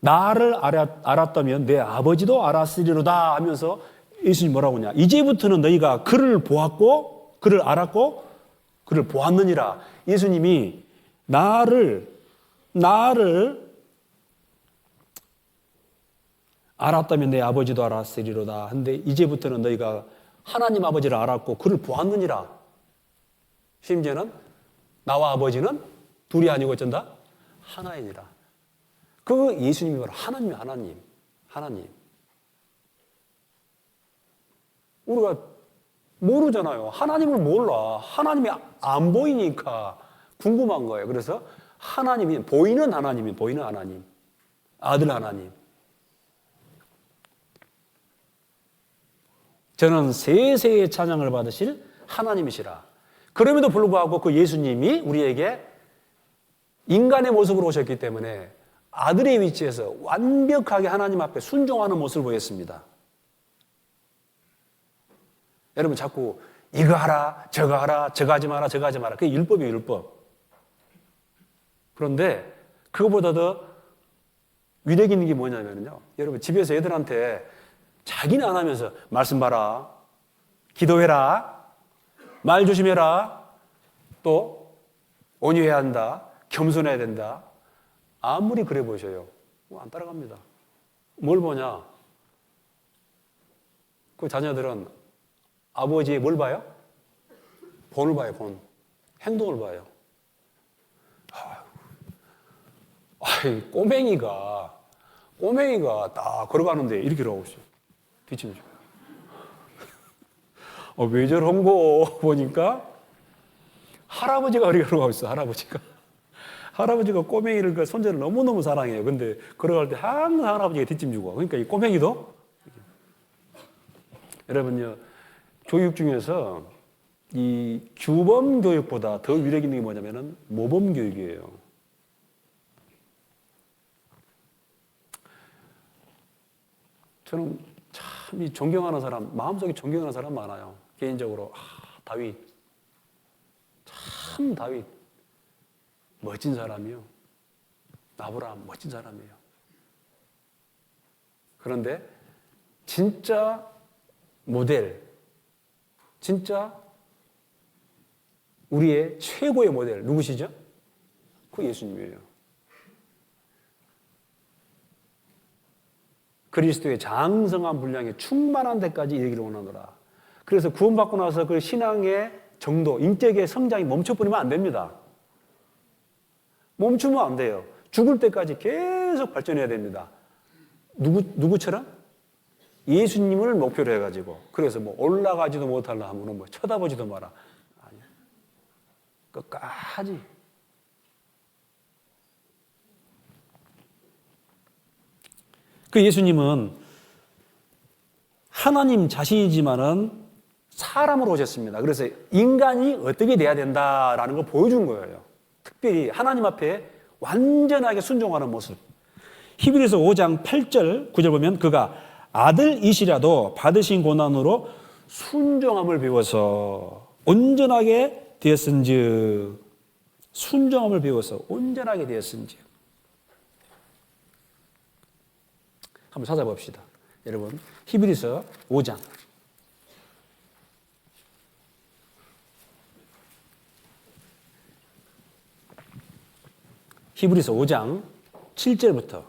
나를 알았다면 내 아버지도 알았으리로다 하면서 예수님이 뭐라고 하냐. 이제부터는 너희가 그를 보았고 그를 알았고 그를 보았느니라. 예수님이 나를 알았다면 내 아버지도 알았으리로다. 근데 이제부터는 너희가 하나님 아버지를 알았고 그를 보았느니라. 심지어는 나와 아버지는 둘이 아니고 어쩐다? 하나이니라. 그 예수님이 바로 하나님. 우리가 모르잖아요. 하나님을 몰라. 하나님이 안 보이니까 궁금한 거예요. 그래서 하나님이 보이는 하나님. 아들 하나님. 저는 세세의 찬양을 받으실 하나님이시라. 그럼에도 불구하고 그 예수님이 우리에게 인간의 모습으로 오셨기 때문에 아들의 위치에서 완벽하게 하나님 앞에 순종하는 모습을 보였습니다. 여러분 자꾸 이거 하라, 저거 하라, 저거 하지 마라, 저거 하지 마라. 그게 율법이에요, 율법. 그런데 그거보다 더 위력 있는 게 뭐냐면요. 여러분 집에서 애들한테 자기는 안 하면서 말씀 봐라, 기도해라, 말 조심해라, 또 온유해야 한다, 겸손해야 된다. 아무리 그래 보셔요, 안 따라갑니다. 뭘 보냐? 그 자녀들은 아버지의 뭘 봐요? 본을 봐요, 본. 행동을 봐요. 꼬맹이가 딱 걸어가는데 이렇게 하고 있어요. 뒷짐지고. 왜 저런 거 보니까 할아버지가 이렇게 걸어가고 있어, 할아버지가 꼬맹이를, 그 손자를 너무너무 사랑해요. 근데 걸어갈 때 항상 할아버지가 뒷짐지고. 그러니까 이 꼬맹이도. 여러분요, 교육 중에서 이 규범 교육보다 더 위력 있는 게 뭐냐면은 모범 교육이에요. 저는 참 이 존경하는 사람, 마음속에 존경하는 사람 많아요. 개인적으로 다윗, 참 다윗 멋진 사람이요. 아브라함 멋진 사람이에요. 그런데 진짜 모델, 진짜 우리의 최고의 모델 누구시죠? 그 예수님이에요. 그리스도의 장성한 분량에 충만한 데까지 이르기를 원하노라. 그래서 구원받고 나서 그 신앙의 정도, 인격의 성장이 멈춰버리면 안 됩니다. 멈추면 안 돼요. 죽을 때까지 계속 발전해야 됩니다. 누구처럼? 예수님을 목표로 해가지고. 그래서 뭐 올라가지도 못하려 하면 뭐 쳐다보지도 마라. 아니야. 끝까지. 그 예수님은 하나님 자신이지만은 사람으로 오셨습니다. 그래서 인간이 어떻게 돼야 된다라는 걸 보여준 거예요. 특별히 하나님 앞에 완전하게 순종하는 모습. 히브리서 5장 8절 9절 보면 그가 아들이시라도 받으신 고난으로 순종함을 배워서 온전하게 되었은즉, 순종함을 배워서 온전하게 되었은즉. 한번 찾아봅시다. 여러분, 히브리서 5장. 히브리서 5장 7절부터.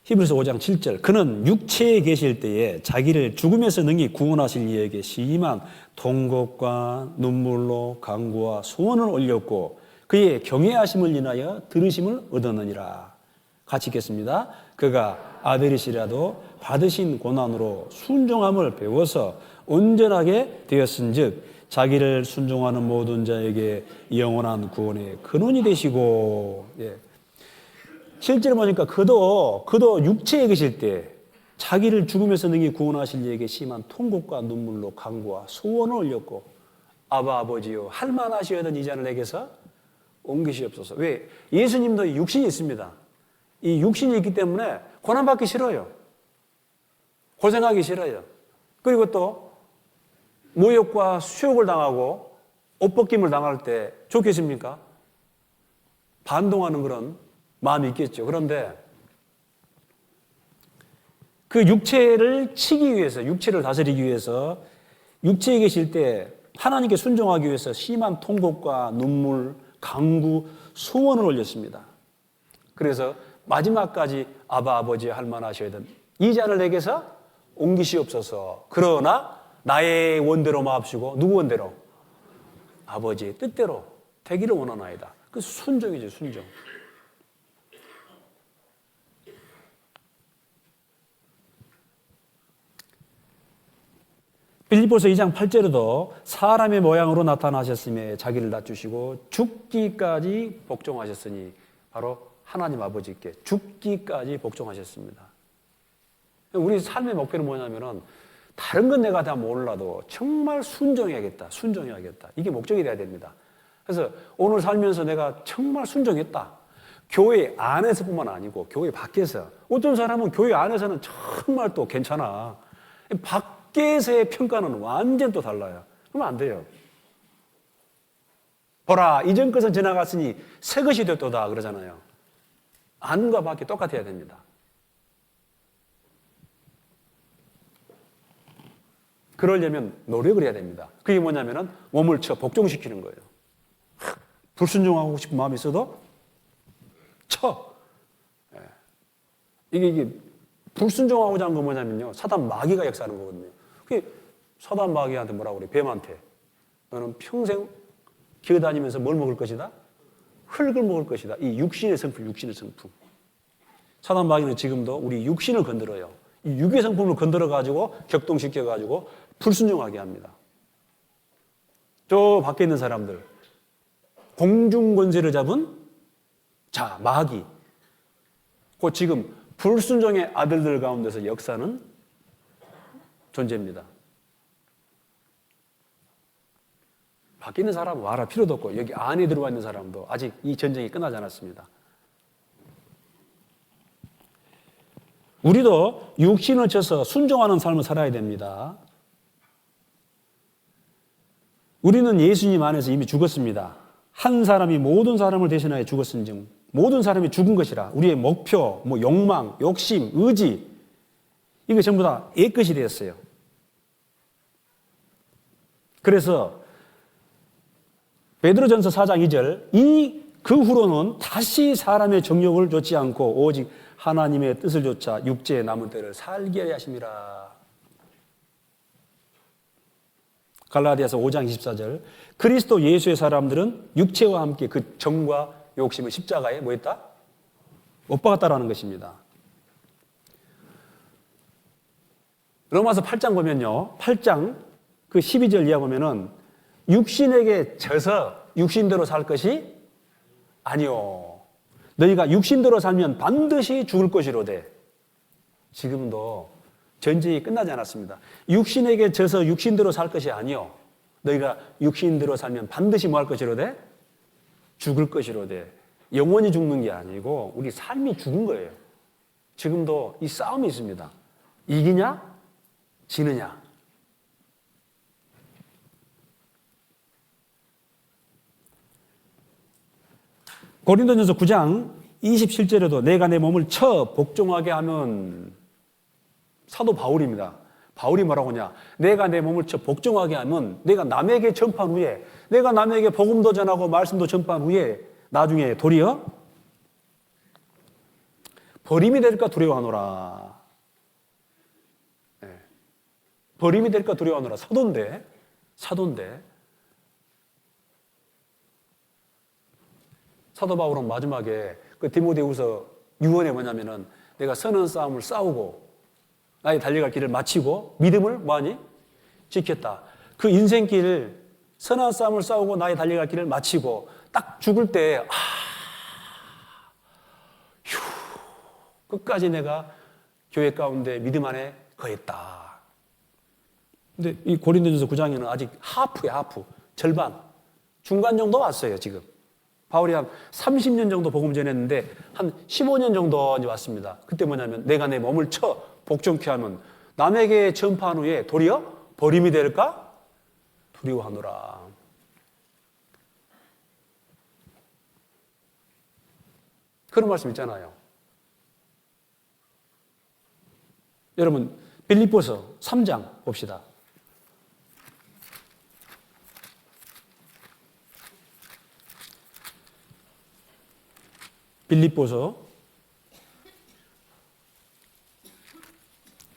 히브리서 5장 7절. 그는 육체에 계실 때에 자기를 죽음에서 능히 구원하실 이에게 심한 통곡과 눈물로 간구와 소원을 올렸고 그의 경외하심을 인하여 들으심을 얻었느니라. 같이 읽겠습니다. 그가 아들이시라도 받으신 고난으로 순종함을 배워서 온전하게 되었은즉 자기를 순종하는 모든 자에게 영원한 구원의 근원이 되시고. 예. 실제로 보니까 그도 육체에 계실 때 자기를 죽음에서 능히 구원하실 이에게 심한 통곡과 눈물로 간구와 소원을 올렸고 아버지요 할만하시어던 이 잔을 내게서 옮기시옵소서. 왜? 예수님도 육신이 있습니다. 이 육신이 있기 때문에 고난받기 싫어요. 고생하기 싫어요. 그리고 또 모욕과 수욕을 당하고 옷벗김을 당할 때 좋겠습니까? 반동하는 그런 마음이 있겠죠. 그런데 그 육체를 치기 위해서, 육체를 다스리기 위해서 육체에 계실 때 하나님께 순종하기 위해서 심한 통곡과 눈물, 간구, 소원을 올렸습니다. 그래서 마지막까지 아버지 할만하셔야든 이 잔을 내게서 옮기시옵소서. 그러나 나의 원대로 마옵시고 누구 원대로? 아버지의 뜻대로 되기를 원하나이다. 그 순종이죠, 순종. 빌립보서 2장 8절에도 사람의 모양으로 나타나셨으며 자기를 낮추시고 죽기까지 복종하셨으니 바로 하나님 아버지께 죽기까지 복종하셨습니다. 우리 삶의 목표는 뭐냐면은 다른 건 내가 다 몰라도 정말 순종해야겠다. 이게 목적이 돼야 됩니다. 그래서 오늘 살면서 내가 정말 순종했다. 교회 안에서뿐만 아니고 교회 밖에서. 어떤 사람은 교회 안에서는 정말 또 괜찮아. 밖에서의 평가는 완전 또 달라요. 그러면 안 돼요. 보라, 이전 것은 지나갔으니 새 것이 됐도다 그러잖아요. 안과 밖이 똑같아야 됩니다. 그러려면 노력을 해야 됩니다. 그게 뭐냐면은 몸을 쳐 복종시키는 거예요. 불순종하고 싶은 마음이 있어도 쳐. 이게 불순종하고자 하는 건 뭐냐면요. 사단 마귀가 역사하는 거거든요. 그게 사단 마귀한테 뭐라고 그래? 뱀한테. 너는 평생 기어다니면서 뭘 먹을 것이다? 흙을 먹을 것이다. 이 육신의 성품, 육신의 성품. 사단 마귀는 지금도 우리 육신을 건드려요. 이 육의 성품을 건드려가지고 격동시켜가지고 불순종하게 합니다. 저 밖에 있는 사람들, 공중권세를 잡은 자, 마귀. 그 지금 불순종의 아들들 가운데서 역사는 존재입니다. 밖에 있는 사람은 말할 필요도 없고 여기 안에 들어와 있는 사람도 아직 이 전쟁이 끝나지 않았습니다. 우리도 육신을 쳐서 순종하는 삶을 살아야 됩니다. 우리는 예수님 안에서 이미 죽었습니다. 한 사람이 모든 사람을 대신하여 죽었은즉 모든 사람이 죽은 것이라. 우리의 목표, 욕망, 욕심, 의지 이거 전부 다 옛것이 되었어요. 그래서 베드로전서 4장 2절 그 후로는 다시 사람의 정욕을 좇지 않고 오직 하나님의 뜻을 좇아 육체에 남은 때를 살게 하심이라. 갈라디아서 5장 24절 그리스도 예수의 사람들은 육체와 함께 그 정과 욕심을 십자가에 뭐 했다? 못 박았다라는 것입니다. 로마서 8장 보면요. 8장 그 12절 이하 보면은 육신에게 져서 육신대로 살 것이 아니요. 너희가 육신대로 살면 반드시 죽을 것이로되. 지금도 전쟁이 끝나지 않았습니다. 육신에게 져서 육신대로 살 것이 아니요. 너희가 육신대로 살면 반드시 뭐 할 것이로되? 죽을 것이로되. 영원히 죽는 게 아니고 우리 삶이 죽은 거예요. 지금도 이 싸움이 있습니다. 이기냐? 지느냐? 고린도전서 9장 27절에도 내가 내 몸을 쳐 복종하게 하면 사도 바울입니다. 바울이 뭐라고 하냐? 내가 내 몸을 쳐 복종하게 하면 내가 남에게 전파한 후에 내가 남에게 복음도 전하고 말씀도 전파한 후에 나중에 도리어 버림이 될까 두려워하노라. 네. 버림이 될까 두려워하노라. 사도인데 사도 바울은 마지막에 그 디모데후서 유언에 뭐냐면은 내가 선한 싸움을 싸우고 나의 달려갈 길을 마치고 믿음을 뭐하니? 지켰다. 그 인생길 선한 싸움을 싸우고 나의 달려갈 길을 마치고 딱 죽을 때 끝까지 내가 교회 가운데 믿음 안에 거했다. 근데 이 고린도전서 9장에는 아직 하프 절반 중간 정도 왔어요. 지금 바울이 한 30년 정도 복음 전했는데 한 15년 정도 이제 왔습니다. 그때 뭐냐면 내가 내 몸을 쳐 복종케 하면 남에게 전파한 후에 도리어 버림이 될까 두려워하노라. 그런 말씀 있잖아요. 여러분 빌립보서 3장 봅시다. 빌립보서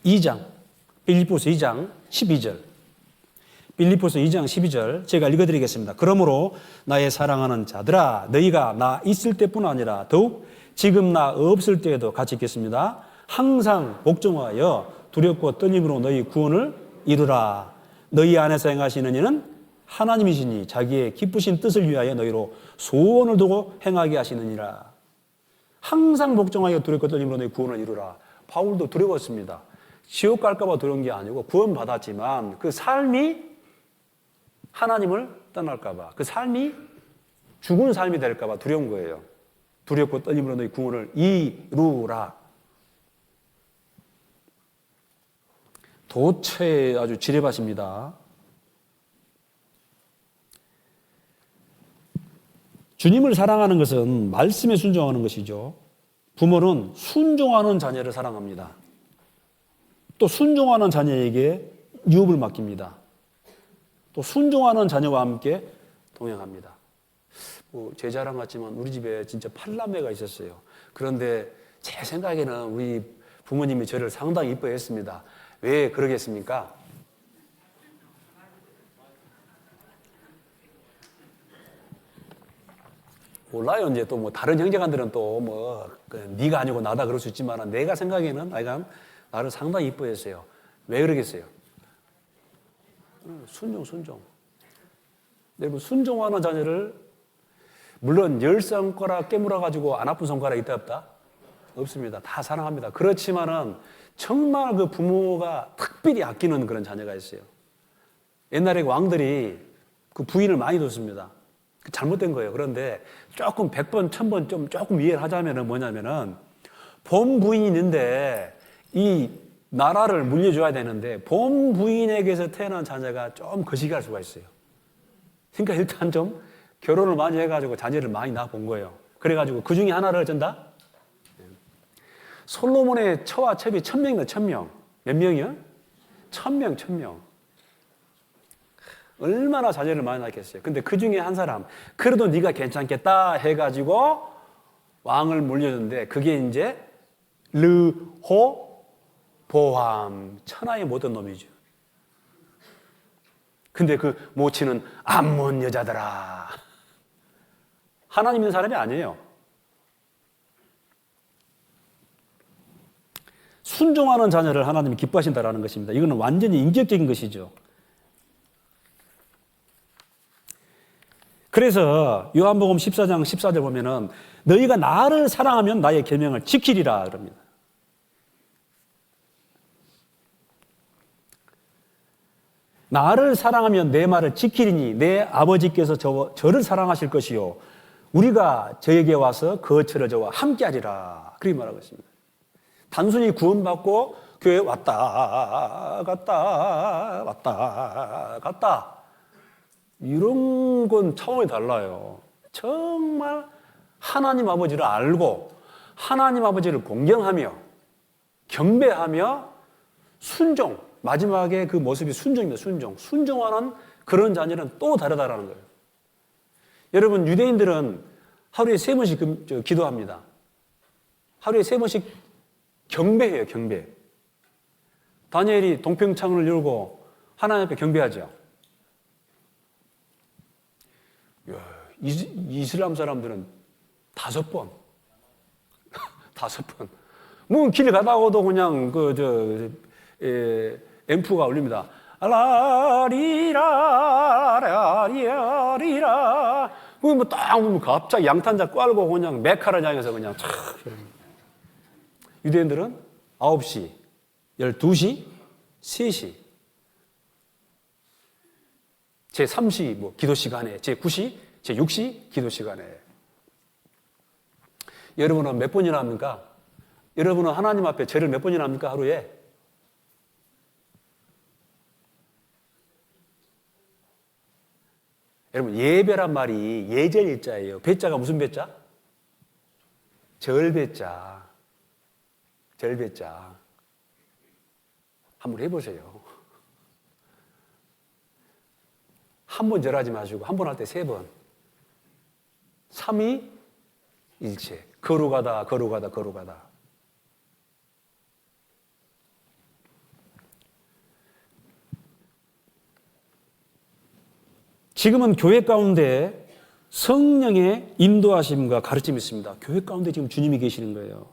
2장 12절. 빌립보서 2장 12절 제가 읽어드리겠습니다. 그러므로 나의 사랑하는 자들아 너희가 나 있을 때뿐 아니라 더욱 지금 나 없을 때에도 같이 읽겠습니다. 항상 복종하여 두렵고 떨림으로 너희 구원을 이루라. 너희 안에서 행하시는 이는 하나님이시니 자기의 기쁘신 뜻을 위하여 너희로 소원을 두고 행하게 하시느니라. 항상 복종하여 두렵고 떨림으로 너희 구원을 이루라. 바울도 두려웠습니다. 지옥 갈까 봐 두려운 게 아니고 구원받았지만 그 삶이 하나님을 떠날까 봐, 그 삶이 죽은 삶이 될까 봐 두려운 거예요. 두렵고 떨림으로 너희 구원을 이루라. 도처에 아주 지뢰밭입니다. 주님을 사랑하는 것은 말씀에 순종하는 것이죠. 부모는 순종하는 자녀를 사랑합니다. 또 순종하는 자녀에게 유업을 맡깁니다. 또 순종하는 자녀와 함께 동행합니다. 제 자랑 같지만 우리 집에 진짜 8남매가 있었어요. 그런데 제 생각에는 우리 부모님이 저를 상당히 이뻐했습니다. 왜 그러겠습니까? 몰라요. 이제 또 다른 형제간들은 또 네가 아니고 나다 그럴 수 있지만 내가 생각에는 아이가 나를 상당히 이뻐했어요. 왜 그러겠어요? 순종. 여러분, 순종하는 자녀를 물론 10손가락 깨물어 가지고 안 아픈 손가락 있다 없다? 없습니다. 다 사랑합니다. 그렇지만은 정말 그 부모가 특별히 아끼는 그런 자녀가 있어요. 옛날에 왕들이 그 부인을 많이 뒀습니다. 잘못된 거예요. 그런데 조금 100번, 1000번 좀 조금 이해를 하자면은 뭐냐면은 본 부인이 있는데 이 나라를 물려줘야 되는데 본 부인에게서 태어난 자녀가 좀 거시기할 수가 있어요. 그러니까 일단 좀 결혼을 많이 해가지고 자녀를 많이 낳아본 거예요. 그래가지고 그 중에 하나를 어쩐다? 솔로몬의 처와 첩이 1000명이다, 1000명. 몇 명이요? 1000명. 얼마나 자녀를 많이 낳겠어요. 근데 그 중에 한 사람, 그래도 네가 괜찮겠다 해가지고 왕을 물려줬는데 그게 이제 르호보암, 천하의 못된 놈이죠. 근데 그 모친은 암몬 여자더라. 하나님 있는 사람이 아니에요. 순종하는 자녀를 하나님이 기뻐하신다라는 것입니다. 이거는 완전히 인격적인 것이죠. 그래서 요한복음 14장 14절 보면은 너희가 나를 사랑하면 나의 계명을 지키리라 그럽니다. 나를 사랑하면 내 말을 지키리니 내 아버지께서 저를 사랑하실 것이요 우리가 저에게 와서 거처를 저와 함께하리라 그렇게 말하고 있습니다. 단순히 구원받고 교회에 왔다 갔다 이런 건 차원이 달라요. 정말 하나님 아버지를 알고 하나님 아버지를 공경하며 경배하며 순종, 마지막에 그 모습이 순종입니다. 순종하는 그런 자녀는 또 다르다라는 거예요. 여러분, 유대인들은 하루에 3번씩 기도합니다. 하루에 3번씩 경배해요. 경배. 다니엘이 동평창을 열고 하나님 앞에 경배하죠. 이슬람 사람들은 5번. 5번. 뭐 길 가다가도 그냥 앰프가 울립니다. 라리라 딱 보면 갑자기 양탄자 깔고 그냥 메카를 향해서 그냥 촥. 유대인들은 9시, 12시, 3시, 제3시 기도 시간에, 제9시, 제6시 기도 시간에. 여러분은 몇 번이나 합니까? 여러분은 하나님 앞에 제를 몇 번이나 합니까? 하루에? 여러분, 예배란 말이 예절일자예요. 배자가 무슨 배자? 절배자. 절배자. 한번 해보세요. 한 번 절하지 마시고 한 번 할 때 3번. 삼위일체. 거룩하다. 지금은 교회 가운데 성령의 인도하심과 가르침이 있습니다. 교회 가운데 지금 주님이 계시는 거예요.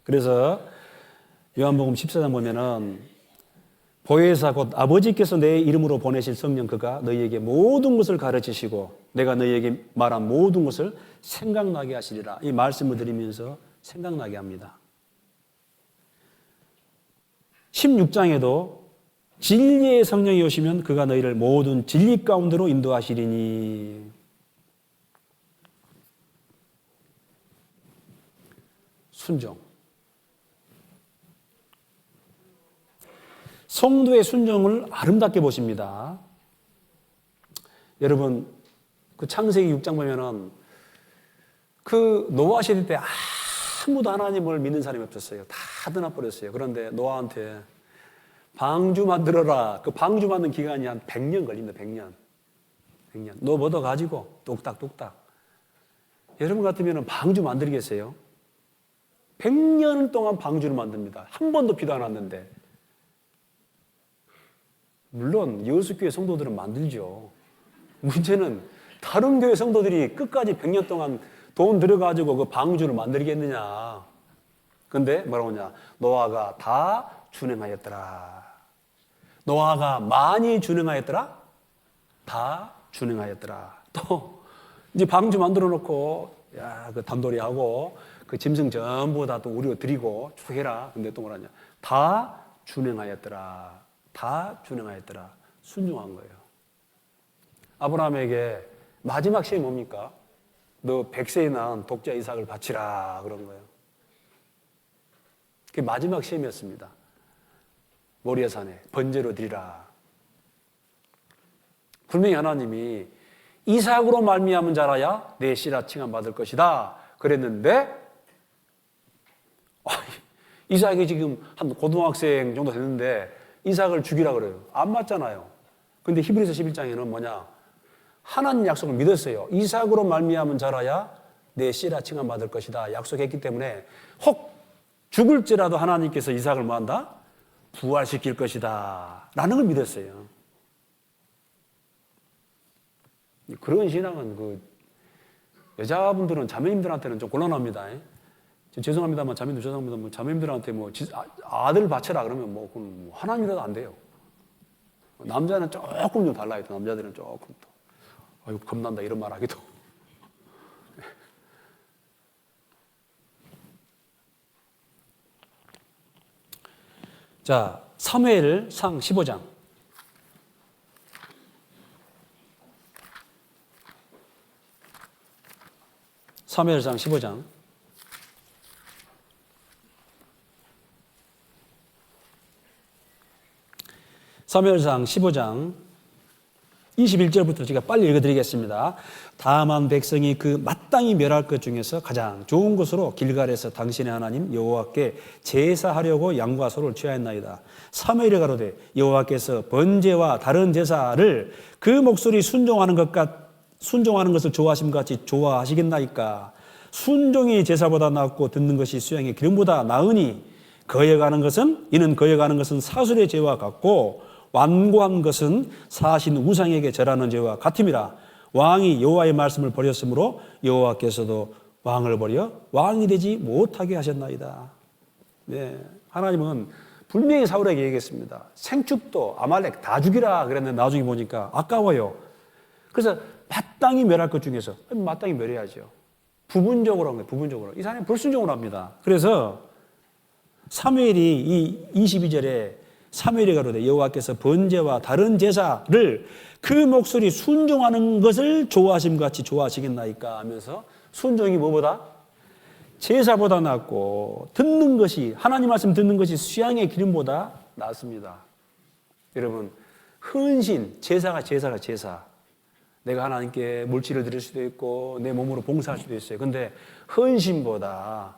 그래서 요한복음 14장 보면은 보혜사 곧 아버지께서 내 이름으로 보내실 성령 그가 너희에게 모든 것을 가르치시고 내가 너희에게 말한 모든 것을 생각나게 하시리라. 이 말씀을 드리면서 생각나게 합니다. 16장에도 진리의 성령이 오시면 그가 너희를 모든 진리 가운데로 인도하시리니. 순종. 성도의 순종을 아름답게 보십니다. 여러분, 그 창세기 6장 보면은 그 노아 시대 때 아무도 하나님을 믿는 사람이 없었어요. 다 떠나버렸어요. 그런데 노아한테 방주 만들어라. 그 방주 만든 기간이 한 100년 걸립니다. 100년. 100년. 너 뭐도 가지고 뚝딱뚝딱. 여러분 같으면 방주 만들겠어요? 100년 동안 방주를 만듭니다. 한 번도 비도 안 왔는데. 물론 여수교회 성도들은 만들죠. 문제는 다른 교회 성도들이 끝까지 100년 동안 돈 들여가지고 그 방주를 만들겠느냐. 근데 뭐라고 하냐. 노아가 다 준행하였더라. 노아가 많이 준행하였더라? 다 준행하였더라. 또 이제 방주 만들어 놓고 야, 그 단돌이하고 그 짐승 전부 다 또 우리가 드리고 쭉 해라. 근데 또 뭐라냐. 다 준행하였더라. 다 준행하였더라. 순종한 거예요. 아브라함에게 마지막 시험이 뭡니까? 너 100세에 낳은 독자 이삭을 바치라 그런 거예요. 그게 마지막 시험이었습니다. 모리아 산에 번제로 드리라. 분명히 하나님이 이삭으로 말미암은 자라야 내 씨라 칭함받을 것이다 그랬는데 이삭이 지금 한 고등학생 정도 됐는데 이삭을 죽이라 그래요. 안 맞잖아요. 근데 히브리서 11장에는 뭐냐? 하나님 약속을 믿었어요. 이삭으로 말미암은 자라야 내 씨라 칭함받을 것이다 약속했기 때문에 혹 죽을지라도 하나님께서 이삭을 뭐한다? 부활시킬 것이다 라는 걸 믿었어요. 그런 신앙은 그 여자분들은 자매님들한테는 좀 곤란합니다. 죄송합니다만 자매님들 죄송합니다만 자매님들한테 뭐 아들 바쳐라 그러면 뭐 그건 하나님이라도 안 돼요. 남자는 조금 좀 달라요. 남자들은 조금 더 아유 겁난다 이런 말 하기도. 자, 사무엘상 15장. 사무엘상 15장. 사무엘상 15장 21절부터 제가 빨리 읽어드리겠습니다. 다만 백성이 그 마땅히 멸할 것 중에서 가장 좋은 것으로 길갈에서 당신의 하나님 여호와께 제사하려고 양과 소를 취하였나이다. 사무엘이 가로되 여호와께서 번제와 다른 제사를 그 목소리 순종하는 것을 좋아하심 같이 좋아하시겠나이까. 순종이 제사보다 낫고 듣는 것이 수양의 기름보다 나으니 이는 거여가는 것은 사술의 죄와 같고 완고한 것은 사신 우상에게 절하는 죄와 같음이라. 왕이 여호와의 말씀을 버렸으므로 여호와께서도 왕을 버려 왕이 되지 못하게 하셨나이다. 네, 하나님은 분명히 사울에게 얘기했습니다. 생축도 아말렉 다 죽이라 그랬는데 나중에 보니까 아까워요. 그래서 마땅히 멸할 것 중에서 마땅히 멸해야죠. 부분적으로 한 거예요. 부분적으로. 이 사람이 불순종을 합니다. 그래서 사무엘이 이 22절에 사무엘이 가로되 여호와께서 번제와 다른 제사를 그 목소리 순종하는 것을 좋아하심 같이 좋아하시겠나이까 하면서 순종이 뭐보다? 제사보다 낫고 듣는 것이 하나님 말씀 듣는 것이 수양의 기름보다 낫습니다. 여러분 헌신, 제사. 내가 하나님께 물질을 드릴 수도 있고 내 몸으로 봉사할 수도 있어요. 근데 헌신보다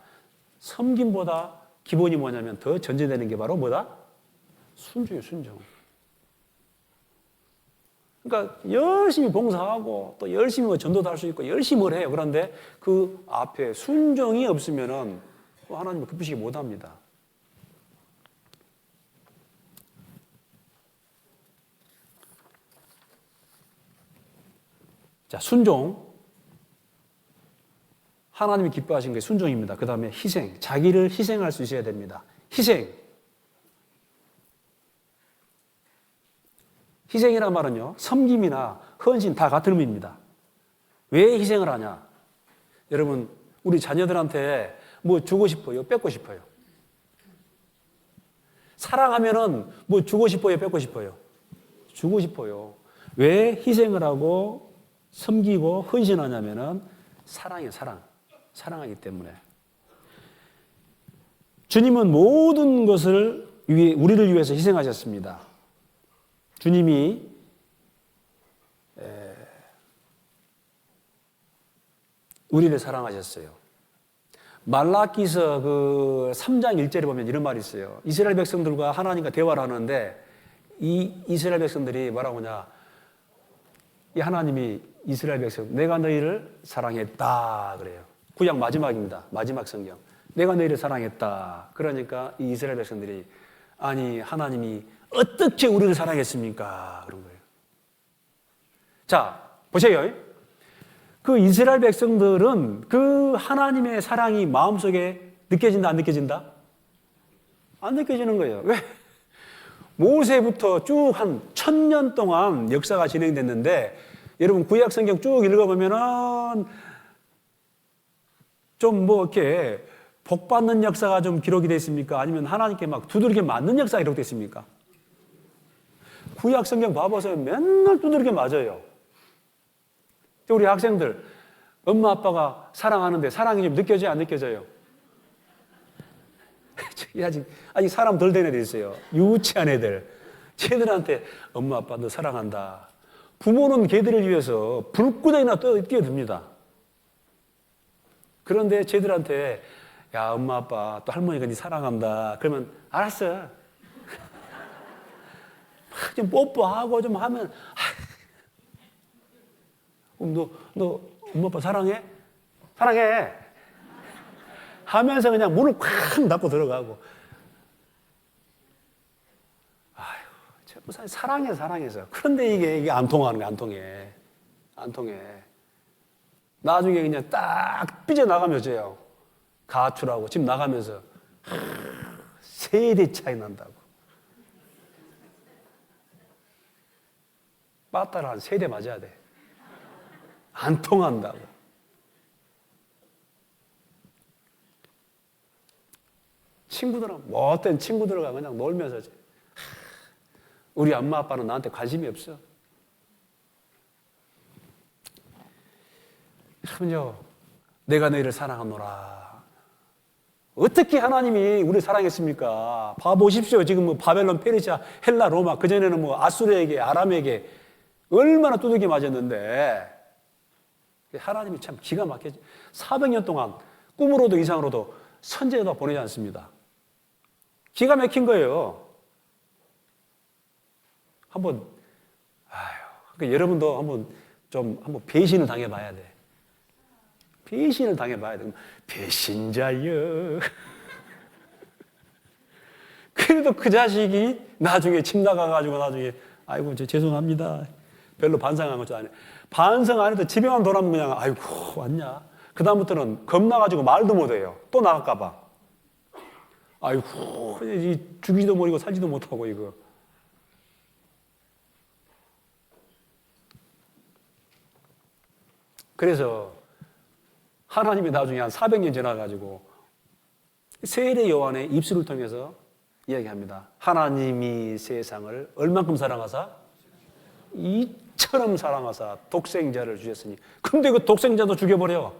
섬김보다 기본이 뭐냐면 더 전제되는 게 바로 뭐다? 순종이에요, 순종. 그러니까 열심히 봉사하고 또 열심히 뭐 전도도 할 수 있고 열심히 뭘 해요. 그런데 그 앞에 순종이 없으면은 하나님을 기쁘시게 못 합니다. 자, 순종. 하나님이 기뻐하신 게 순종입니다. 그 다음에 희생. 자기를 희생할 수 있어야 됩니다. 희생. 희생이란 말은요, 섬김이나 헌신 다 같은 의미입니다. 왜 희생을 하냐? 여러분, 우리 자녀들한테 뭐 주고 싶어요? 뺏고 싶어요? 사랑하면은 뭐 주고 싶어요? 뺏고 싶어요? 주고 싶어요. 왜 희생을 하고 섬기고 헌신하냐면은 사랑이에요, 사랑. 사랑하기 때문에. 주님은 모든 것을 우리를 위해서 희생하셨습니다. 주님이 우리를 사랑하셨어요. 말라기서 그 3장 1절에 보면 이런 말이 있어요. 이스라엘 백성들과 하나님과 대화를 하는데 이 이스라엘 백성들이 뭐라고 하냐. 이 하나님이 이스라엘 백성, 내가 너희를 사랑했다 그래요. 구약 마지막입니다. 마지막 성경. 내가 너희를 사랑했다. 그러니까 이 이스라엘 백성들이 아니 하나님이 어떻게 우리를 사랑했습니까? 그런 거예요. 자, 보세요. 그 이스라엘 백성들은 그 하나님의 사랑이 마음속에 느껴진다, 안 느껴진다? 안 느껴지는 거예요. 왜? 모세부터 쭉 한 1000년 동안 역사가 진행됐는데 여러분 구약 성경 쭉 읽어보면은 좀 뭐 이렇게 복 받는 역사가 좀 기록이 되어 있습니까? 아니면 하나님께 막 두들겨 맞는 역사가 기록되어 있습니까? 구약 성경 봐보세요. 맨날 두들겨 맞아요. 우리 학생들 엄마 아빠가 사랑하는데 사랑이 좀 느껴져요? 안 느껴져요? 아직 사람 덜 된 애들 있어요. 유치한 애들. 쟤들한테 엄마 아빠 너 사랑한다. 부모는 걔들을 위해서 불구덩이나 뛰어듭니다. 그런데 쟤들한테 야 엄마 아빠 또 할머니가 네 사랑한다. 그러면 알았어. 막 좀 뽀뽀하고 좀 하면 너 엄마 아빠 사랑해? 사랑해. 하면서 그냥 문을 콱 닫고 들어가고. 아휴, 사랑해서. 그런데 이게 안 통하는 거야, 안 통해. 나중에 그냥 딱 삐져나가면서요. 가출하고 집 나가면서 세대 차이 난다고. 빠따를 한 세대 맞아야 돼. 안 통한다고. 친구들은 못된 친구들과 그냥 놀면서 우리 엄마 아빠는 나한테 관심이 없어. 여러분요, 내가 너희를 사랑하노라. 어떻게 하나님이 우리를 사랑했습니까? 봐보십시오. 지금 뭐 바벨론, 페르시아, 헬라, 로마, 그전에는 뭐 아수르에게, 아람에게 얼마나 두들겨 맞았는데 하나님이 참 기가 막히지. 400년 동안 꿈으로도 이상으로도 선제도 보내지 않습니다. 기가 막힌 거예요. 그러니까 여러분도 한번 배신을 당해봐야 돼. 배신을 당해봐야 돼. 배신자여. 그래도 그 자식이 나중에 집 나가가지고 나중에 아이고 죄송합니다. 별로 반성한 것도 아니에요. 반성 안 해도 집에만 돌아오면 그냥 아이고 왔냐. 그 다음부터는 겁나가지고 말도 못해요. 또 나갈까봐. 아이고 죽이지도 모르고 살지도 못하고 이거. 그래서 하나님이 나중에 한 400년 지나가지고 세례 요한의 입술을 통해서 이야기합니다. 하나님이 세상을 얼만큼 사랑하사? 이처럼 사랑하사 독생자를 주셨으니. 근데 그 독생자도 죽여버려.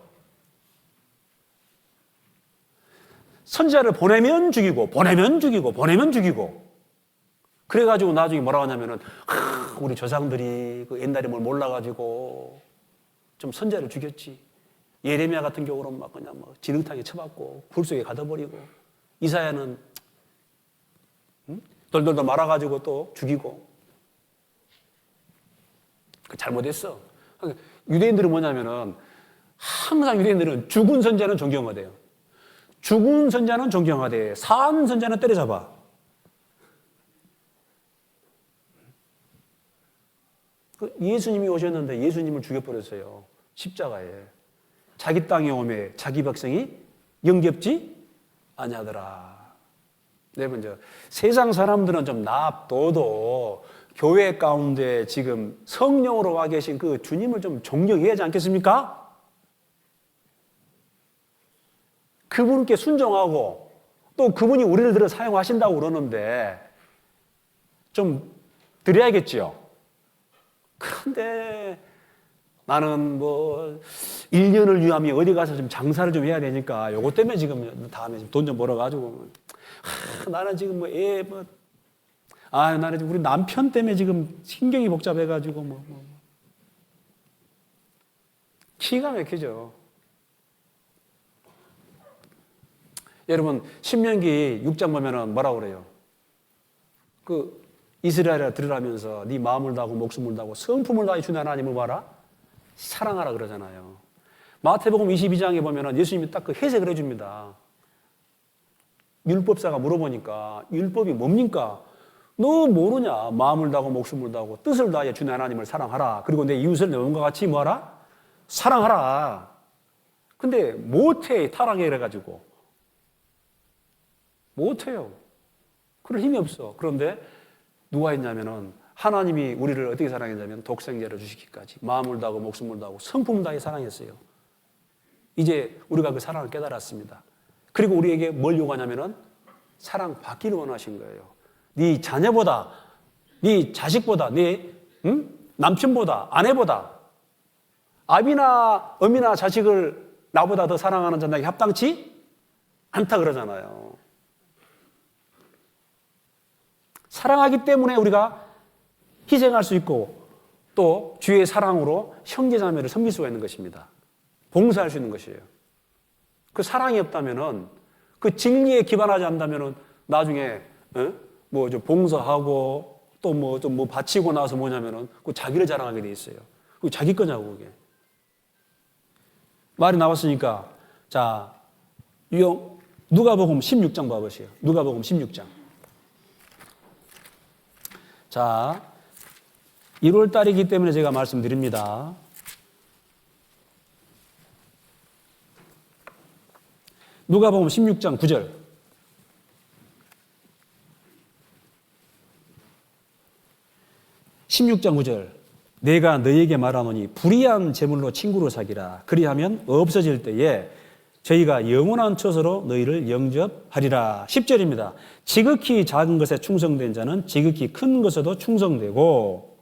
선지자를 보내면 죽이고 보내면 죽이고 보내면 죽이고. 그래가지고 나중에 뭐라고 하냐면은 우리 조상들이 그 옛날에 뭘 몰라가지고 좀 선지자를 죽였지. 예레미야 같은 경우는 막 그냥 막 진흙탕에 쳐박고 굴 속에 가둬버리고, 이사야는 돌돌돌 말아가지고 또 죽이고. 잘못했어. 유대인들은 뭐냐면은 항상 유대인들은 죽은 선지자는 존경하대요. 죽은 선지자는 존경하대. 산 선지자는 때려잡아. 예수님이 오셨는데 예수님을 죽여버렸어요. 십자가에. 자기 땅에 오매 자기 백성이 영접지 아니하더라. 네 번째, 세상 사람들은 좀 납둬도 교회 가운데 지금 성령으로 와 계신 그 주님을 좀 존경해야 하지 않겠습니까? 그분께 순종하고 또 그분이 우리를 들어 사용하신다고 그러는데 좀 드려야겠지요. 그런데 나는 뭐 1년을 위하면 어디 가서 좀 장사를 좀 해야 되니까 요것 때문에 지금 다음에 돈 좀 벌어가지고 나는 지금 나는 우리 남편 때문에 지금 신경이 복잡해가지고 기가 막히죠. 여러분 신명기 6장 보면은 뭐라고 그래요? 그 이스라엘아 들으라면서 네 마음을 다하고 목숨을 다하고 성품을 다해 주는 하나님을 봐라 사랑하라 그러잖아요. 마태복음 22장에 보면은 예수님이 딱 그 해석을 해줍니다. 율법사가 물어보니까 율법이 뭡니까? 너 모르냐? 마음을 다하고 목숨을 다하고 뜻을 다해 주는 하나님을 사랑하라. 그리고 내 이웃을 내 몸과 같이 뭐하라? 사랑하라. 근데 못해 타락해 그래가지고 못해요. 그럴 힘이 없어. 그런데 누가 했냐면은 하나님이 우리를 어떻게 사랑했냐면 독생자를 주시기까지 마음을 다하고 목숨을 다하고 성품을 다해 사랑했어요. 이제 우리가 그 사랑을 깨달았습니다. 그리고 우리에게 뭘 요구하냐면은 사랑받기를 원하신 거예요. 네 자녀보다, 네 자식보다, 네 남편보다, 아내보다 아비나 어미나 자식을 나보다 더 사랑하는 자에게 합당치 않다 그러잖아요. 사랑하기 때문에 우리가 희생할 수 있고 또 주의 사랑으로 형제자매를 섬길 수가 있는 것입니다. 봉사할 수 있는 것이에요. 그 사랑이 없다면은 그 진리에 기반하지 않는다면은 나중에 뭐 좀 봉사하고 또 뭐 좀 뭐 바치고 나서 뭐냐면은 그 자기를 자랑하게 돼 있어요. 그 자기 거냐고 그게. 말이 나왔으니까 자 누가복음 16장 봐보세요. 누가복음 16장. 자 1월 달이기 때문에 제가 말씀드립니다. 누가복음 16장 9절. 내가 너희에게 말하노니 불의한 재물로 친구를 사귀라. 그리하면 없어질 때에 저희가 영원한 처소로 너희를 영접하리라. 10절입니다. 지극히 작은 것에 충성된 자는 지극히 큰 것에도 충성되고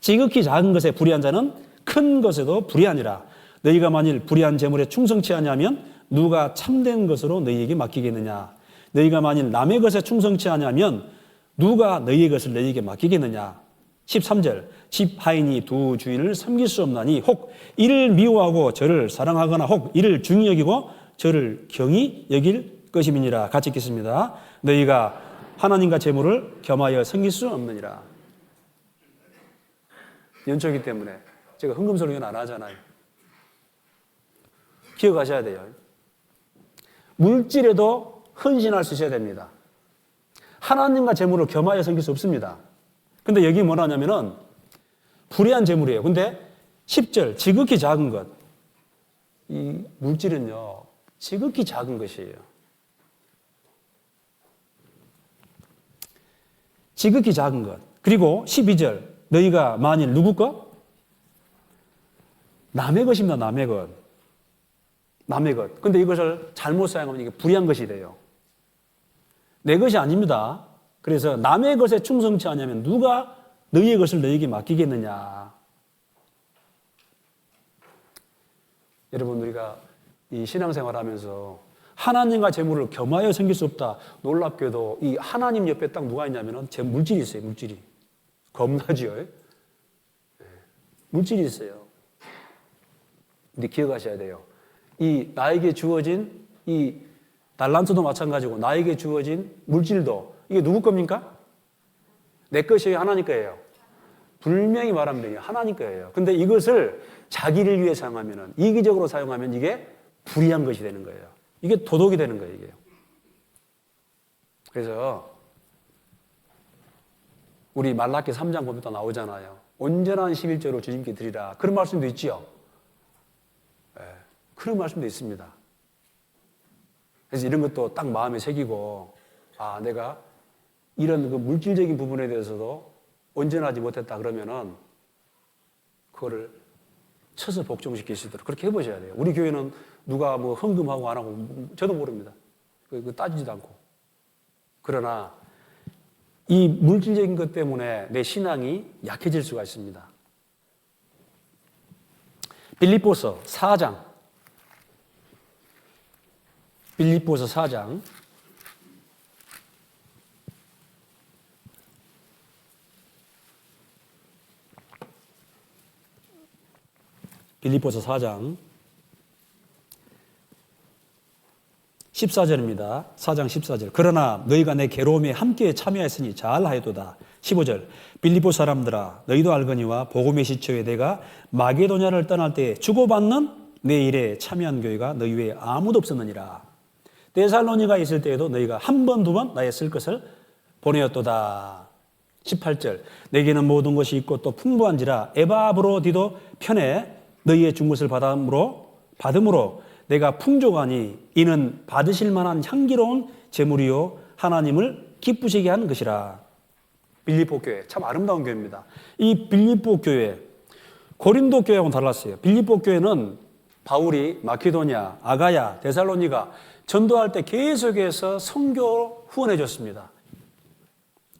지극히 작은 것에 불의한 자는 큰 것에도 불의하니라. 너희가 만일 불의한 재물에 충성치 아니하면 누가 참된 것으로 너희에게 맡기겠느냐. 너희가 만일 남의 것에 충성치 아니하면 누가 너희의 것을 너희에게 맡기겠느냐. 13절 집 하인이 두 주인을 섬길 수 없나니 혹 이를 미워하고 저를 사랑하거나 혹 이를 중히 여기고 저를 경히 여길 것임이니라. 같이 읽겠습니다. 너희가 하나님과 재물을 겸하여 섬길 수 없느니라. 연초이기 때문에 제가 흥금소리는 안 하잖아요. 기억하셔야 돼요. 물질에도 헌신할 수 있어야 됩니다. 하나님과 재물을 겸하여 섬길 수 없습니다. 근데 여기 뭐라냐면은 불의한 재물이에요. 근데 10절 지극히 작은 것. 이 물질은요 지극히 작은 것이에요. 지극히 작은 것. 그리고 12절 너희가 만일 누구 것? 남의 것입니다. 남의 것. 남의 것. 근데 이것을 잘못 사용하면 이게 불의한 것이 돼요. 내 것이 아닙니다. 그래서 남의 것에 충성치 않으면 누가 너희의 것을 너희에게 맡기겠느냐. 여러분 우리가 이 신앙생활 하면서 하나님과 재물을 겸하여 섬길 수 없다. 놀랍게도 이 하나님 옆에 딱 누가 있냐면 제 물질이 있어요. 물질이. 겁나지요. 물질이 있어요. 근데 기억하셔야 돼요. 이 나에게 주어진 이 달란트도 마찬가지고 나에게 주어진 물질도 이게 누구 겁니까? 내 것이에요? 하나님 거예요? 분명히 말하면 돼요. 하나님 거예요. 근데 이것을 자기를 위해 사용하면 이기적으로 사용하면 이게 불의한 것이 되는 거예요. 이게 도덕이 되는 거예요. 이게. 그래서 우리 말라기 3장 보면 또 나오잖아요. 온전한 11조를 주님께 드리라. 그런 말씀도 있지요. 네, 그런 말씀도 있습니다. 그래서 이런 것도 딱 마음에 새기고 아 내가 이런 그 물질적인 부분에 대해서도 온전하지 못했다 그러면은 그거를 쳐서 복종시킬 수 있도록 그렇게 해보셔야 돼요. 우리 교회는 누가 뭐 헌금하고 안 하고 저도 모릅니다. 그 따지지도 않고. 그러나 이 물질적인 것 때문에 내 신앙이 약해질 수가 있습니다. 빌립보서 4장. 빌립보서 4장. 빌립보서 4장 14절입니다. 4장 14절. 그러나 너희가 내 괴로움에 함께 참여했으니 잘하여도다. 15절. 빌립보 사람들아 너희도 알거니와 복음의 시초에 내가 마게도냐를 떠날 때 주고받는 내 일에 참여한 교회가 너희 외에 아무도 없었느니라. 데살로니가 있을 때에도 너희가 한 번, 두 번 나의 쓸 것을 보내었도다. 18절. 내게는 모든 것이 있고 또 풍부한지라 에바브로디도 편에 너희의 준 것을 받음으로 내가 풍족하니 이는 받으실 만한 향기로운 제물이요 하나님을 기쁘시게 하는 것이라. 빌립보 교회 참 아름다운 교회입니다. 이 빌립보 교회 고린도 교회하고는 달랐어요. 빌립보 교회는 바울이 마케도냐, 아가야, 데살로니가 전도할 때 계속해서 선교 후원해 줬습니다.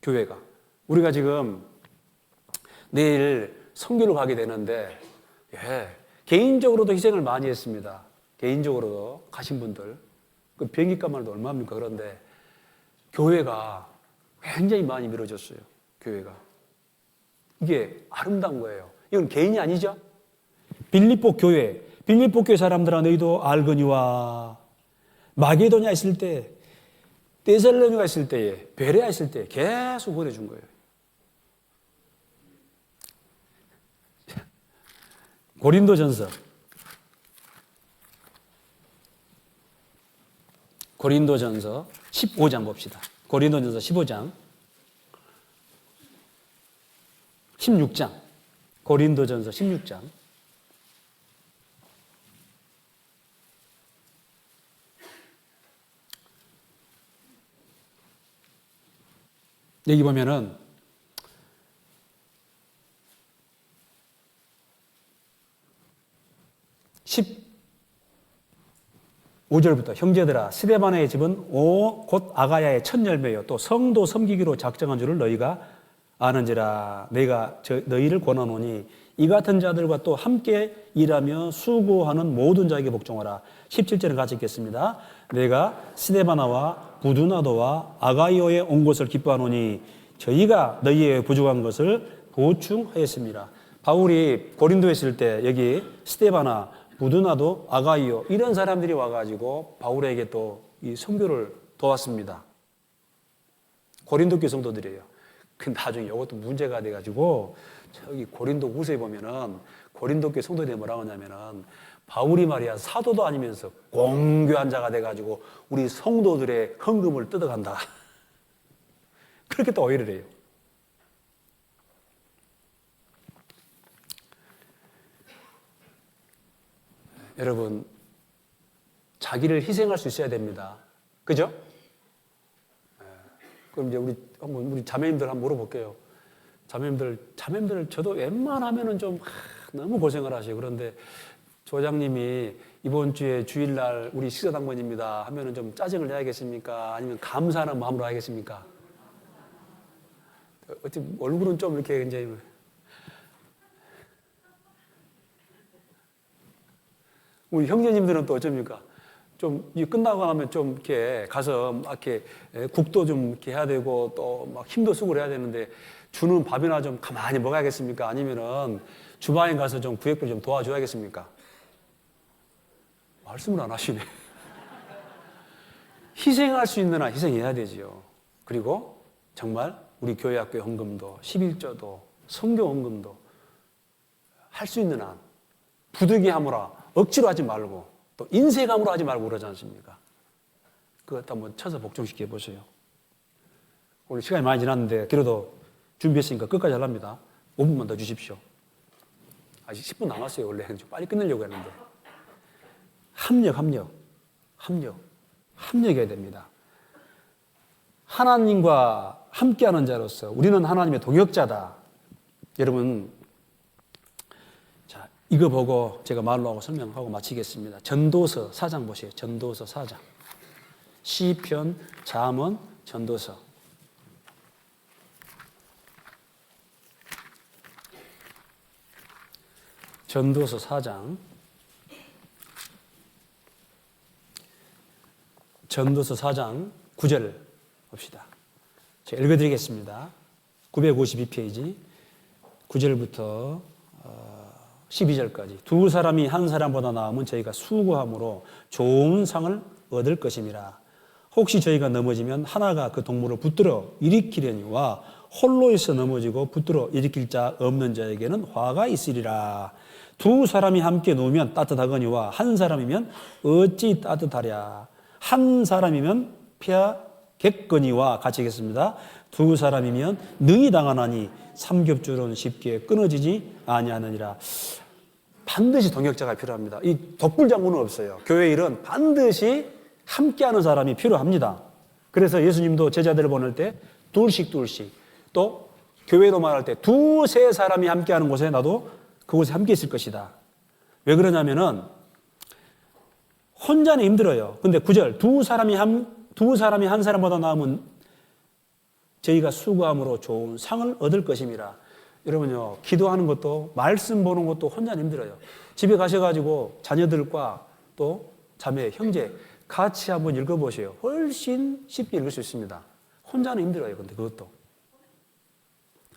교회가. 우리가 지금 내일 선교를 가게 되는데 개인적으로도 희생을 많이 했습니다. 개인적으로도 가신 분들 그 비행기값만 해도 얼마입니까? 그런데 교회가 굉장히 많이 밀어줬어요. 교회가. 이게 아름다운 거예요. 이건 개인이 아니죠. 빌립보 교회 사람들아 너희도 알거니와 마게도냐 있을 때 데살로니가 있을 때에 베레아 있을 때 계속 보내준 거예요. 고린도전서 15장 봅시다. 고린도전서 15장 16장 고린도전서 16장 여기 보면은 15절부터 형제들아 스데반의 집은 곧 아가야의 첫 열매요 또 성도 섬기기로 작정한 줄을 너희가 아는지라. 내가 너희를 권하노니 이 같은 자들과 또 함께 일하며 수고하는 모든 자에게 복종하라. 17절은 같이 읽겠습니다. 내가 스데바나와 부두나도와 아가이오에 온 것을 기뻐하노니 저희가 너희의 부족한 것을 보충하였습니다. 바울이 고린도에 있을 때 여기 스데바나, 부두나도, 아가이오 이런 사람들이 와가지고 바울에게 또 이 선교를 도왔습니다. 고린도 교회 성도들이에요. 근데 나중에 이것도 문제가 돼가지고 저기 고린도 후서에 보면은 고린도 교회 성도들이 뭐라고 하냐면은 바울이 말이야 사도도 아니면서 공교한 자가 돼가지고 우리 성도들의 헌금을 뜯어간다. 그렇게 또 오해를 해요. 여러분 자기를 희생할 수 있어야 됩니다. 그죠? 그럼 이제 우리 자매님들 한번 물어볼게요. 자매님들 저도 웬만하면은 좀 너무 고생을 하시고 그런데 조장님이 이번 주에 주일날 우리 식사당번입니다 하면은 좀 짜증을 내야겠습니까? 아니면 감사하는 마음으로 하겠습니까? 어찌 얼굴은 좀 이렇게 이제 우리 형제님들은 또 어쩝니까? 좀 끝나고 나면 좀 이렇게 가서 막 이렇게 국도 좀 이렇게 해야 되고 또 막 힘도 쓰고 해야 되는데 주는 밥이나 좀 가만히 먹어야겠습니까? 아니면은 주방에 가서 좀 구역을 좀 도와줘야겠습니까? 말씀을 안 하시네. 희생할 수 있는 한 희생해야 되지요. 그리고 정말 우리 교회 학교 헌금도 11조도 선교 헌금도 할 수 있는 한 부득이함으로 억지로 하지 말고 또 인색함으로 하지 말고 그러지 않습니까? 그것 한번 쳐서 복종시켜 보세요. 오늘 시간이 많이 지났는데 그래도 준비했으니까 끝까지 하랍니다. 5분만 더 주십시오. 아직 10분 남았어요. 원래 좀 빨리 끝내려고 했는데 합력해야 됩니다. 하나님과 함께하는 자로서 우리는 하나님의 동역자다. 여러분 자 이거 보고 제가 말로 하고 설명하고 마치겠습니다. 전도서 4장 보세요. 전도서 4장 시편, 잠언, 전도서 전도서 4장 전도서 4장 9절 봅시다. 제가 읽어드리겠습니다. 952페이지 9절부터 12절까지 두 사람이 한 사람보다 나으면 저희가 수고함으로 좋은 상을 얻을 것임이라. 혹시 저희가 넘어지면 하나가 그 동물을 붙들어 일으키려니와 홀로 있어 넘어지고 붙들어 일으킬 자 없는 자에게는 화가 있으리라. 두 사람이 함께 누우면 따뜻하거니와 한 사람이면 어찌 따뜻하랴. 한 사람이면 피하겠거니와 같이 하겠습니다. 두 사람이면 능히 당하나니 삼겹줄은 쉽게 끊어지지 아니하느니라. 반드시 동역자가 필요합니다. 이 독불장군은 없어요. 교회 일은 반드시 함께하는 사람이 필요합니다. 그래서 예수님도 제자들을 보낼 때 둘씩 또 교회로 말할 때 두세 사람이 함께하는 곳에 나도 그곳에 함께 있을 것이다. 왜 그러냐면은 혼자는 힘들어요. 근데 9절 두 사람이 한 사람보다 나으면 저희가 수고함으로 좋은 상을 얻을 것임이라. 여러분요, 기도하는 것도 말씀 보는 것도 혼자는 힘들어요. 집에 가셔가지고 자녀들과 또 자매, 형제 같이 한번 읽어보세요. 훨씬 쉽게 읽을 수 있습니다. 혼자는 힘들어요. 근데 그것도.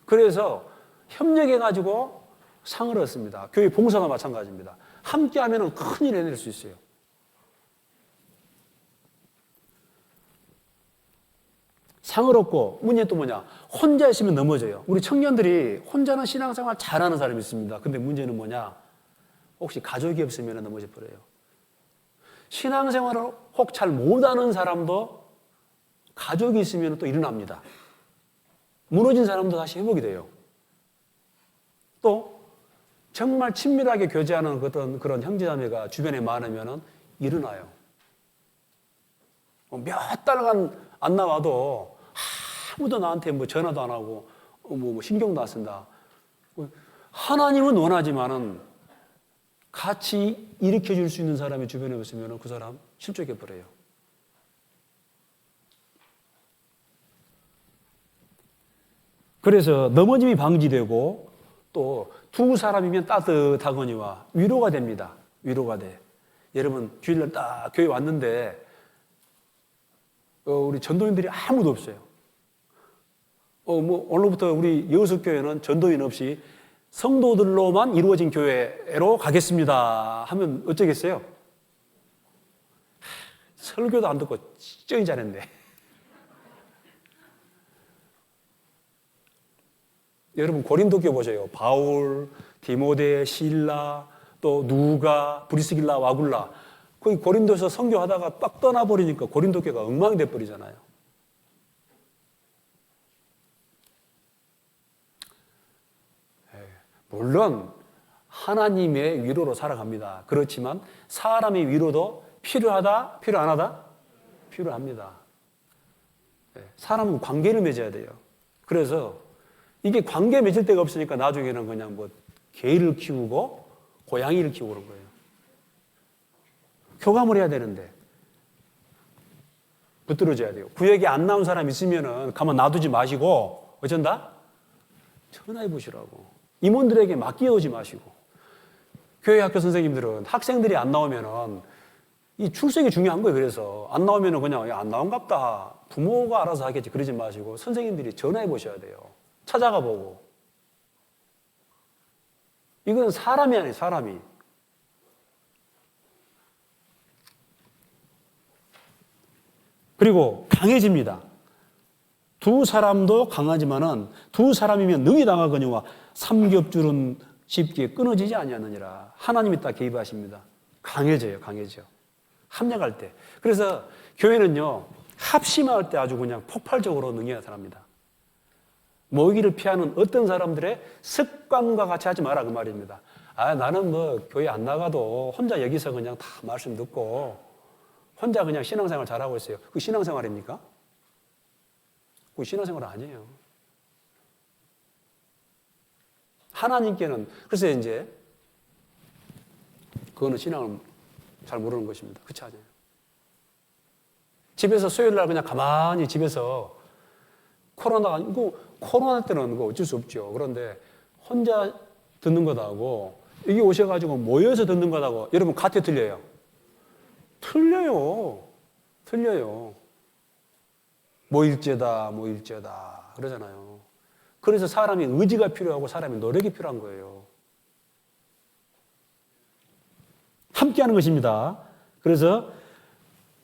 그래서 협력해가지고 상을 얻습니다. 교회 봉사가 마찬가지입니다. 함께 하면 큰일 해낼 수 있어요. 상을 얻고 문제는 또 뭐냐? 혼자 있으면 넘어져요. 우리 청년들이 혼자는 신앙생활 잘하는 사람이 있습니다. 근데 문제는 뭐냐? 혹시 가족이 없으면 넘어져 버려요. 신앙생활을 혹 잘 못하는 사람도 가족이 있으면 또 일어납니다. 무너진 사람도 다시 회복이 돼요. 또 정말 친밀하게 교제하는 그런 형제자매가 주변에 많으면 일어나요. 몇 달간 안 나와도 아무도 나한테 뭐 전화도 안 하고 뭐 신경도 안 쓴다. 하나님은 원하지만은 같이 일으켜 줄 수 있는 사람이 주변에 없으면 그 사람 실족해 버려요. 그래서 넘어짐이 방지되고 또 두 사람이면 따뜻하거니와 위로가 됩니다. 위로가 돼. 여러분 주일날 딱 교회 왔는데 우리 전도인들이 아무도 없어요. 오늘부터 우리 여수교회는 전도인 없이 성도들로만 이루어진 교회로 가겠습니다 하면 어쩌겠어요? 설교도 안 듣고 쩌이 잘했네. 여러분 고린도교 보세요. 바울, 디모데, 실라, 또 누가, 브리스길라, 와굴라. 거기 고린도에서 선교하다가 딱 떠나버리니까 고린도교가 엉망이 돼버리잖아요. 물론 하나님의 위로로 살아갑니다. 그렇지만 사람의 위로도 필요하다? 필요 안 하다? 필요합니다. 사람은 관계를 맺어야 돼요. 그래서 이게 관계 맺을 데가 없으니까 나중에는 그냥 뭐 개를 키우고 고양이를 키우고 그런 거예요. 교감을 해야 되는데 붙들어줘야 돼요. 구역에 안 나온 사람 있으면은 가만 놔두지 마시고 어쩐다? 전화해 보시라고. 임원들에게 맡겨오지 마시고. 교회 학교 선생님들은 학생들이 안 나오면은 이 출석이 중요한 거예요. 그래서 안 나오면은 그냥 안 나온갑다. 부모가 알아서 하겠지. 그러지 마시고 선생님들이 전화해 보셔야 돼요. 찾아가 보고. 이건 사람이 아니에요. 사람이. 그리고 강해집니다. 두 사람도 강하지만은 두 사람이면 능히 당하거니와 삼겹줄은 쉽게 끊어지지 아니하느니라. 하나님이 딱 개입하십니다. 강해져요. 강해져. 합력할 때. 그래서 교회는요. 합심할 때 아주 그냥 폭발적으로 능히 나타납니다. 모이기를 피하는 어떤 사람들의 습관과 같이 하지 마라 그 말입니다. 나는 뭐 교회 안 나가도 혼자 여기서 그냥 다 말씀 듣고 혼자 그냥 신앙생활 잘하고 있어요. 그게 신앙생활입니까? 그게 신앙생활 아니에요. 하나님께는 그래서 이제 그거는 신앙을 잘 모르는 것입니다. 그렇지 않아요? 집에서 수요일 날 그냥 가만히 집에서 코로나가 아니고 코로나 때는 그거 어쩔 수 없죠. 그런데 혼자 듣는 것하고 여기 오셔가지고 모여서 듣는 것하고 여러분 같아 틀려요? 틀려요. 모일죄다 그러잖아요. 그래서 사람이 의지가 필요하고 사람이 노력이 필요한 거예요. 함께하는 것입니다. 그래서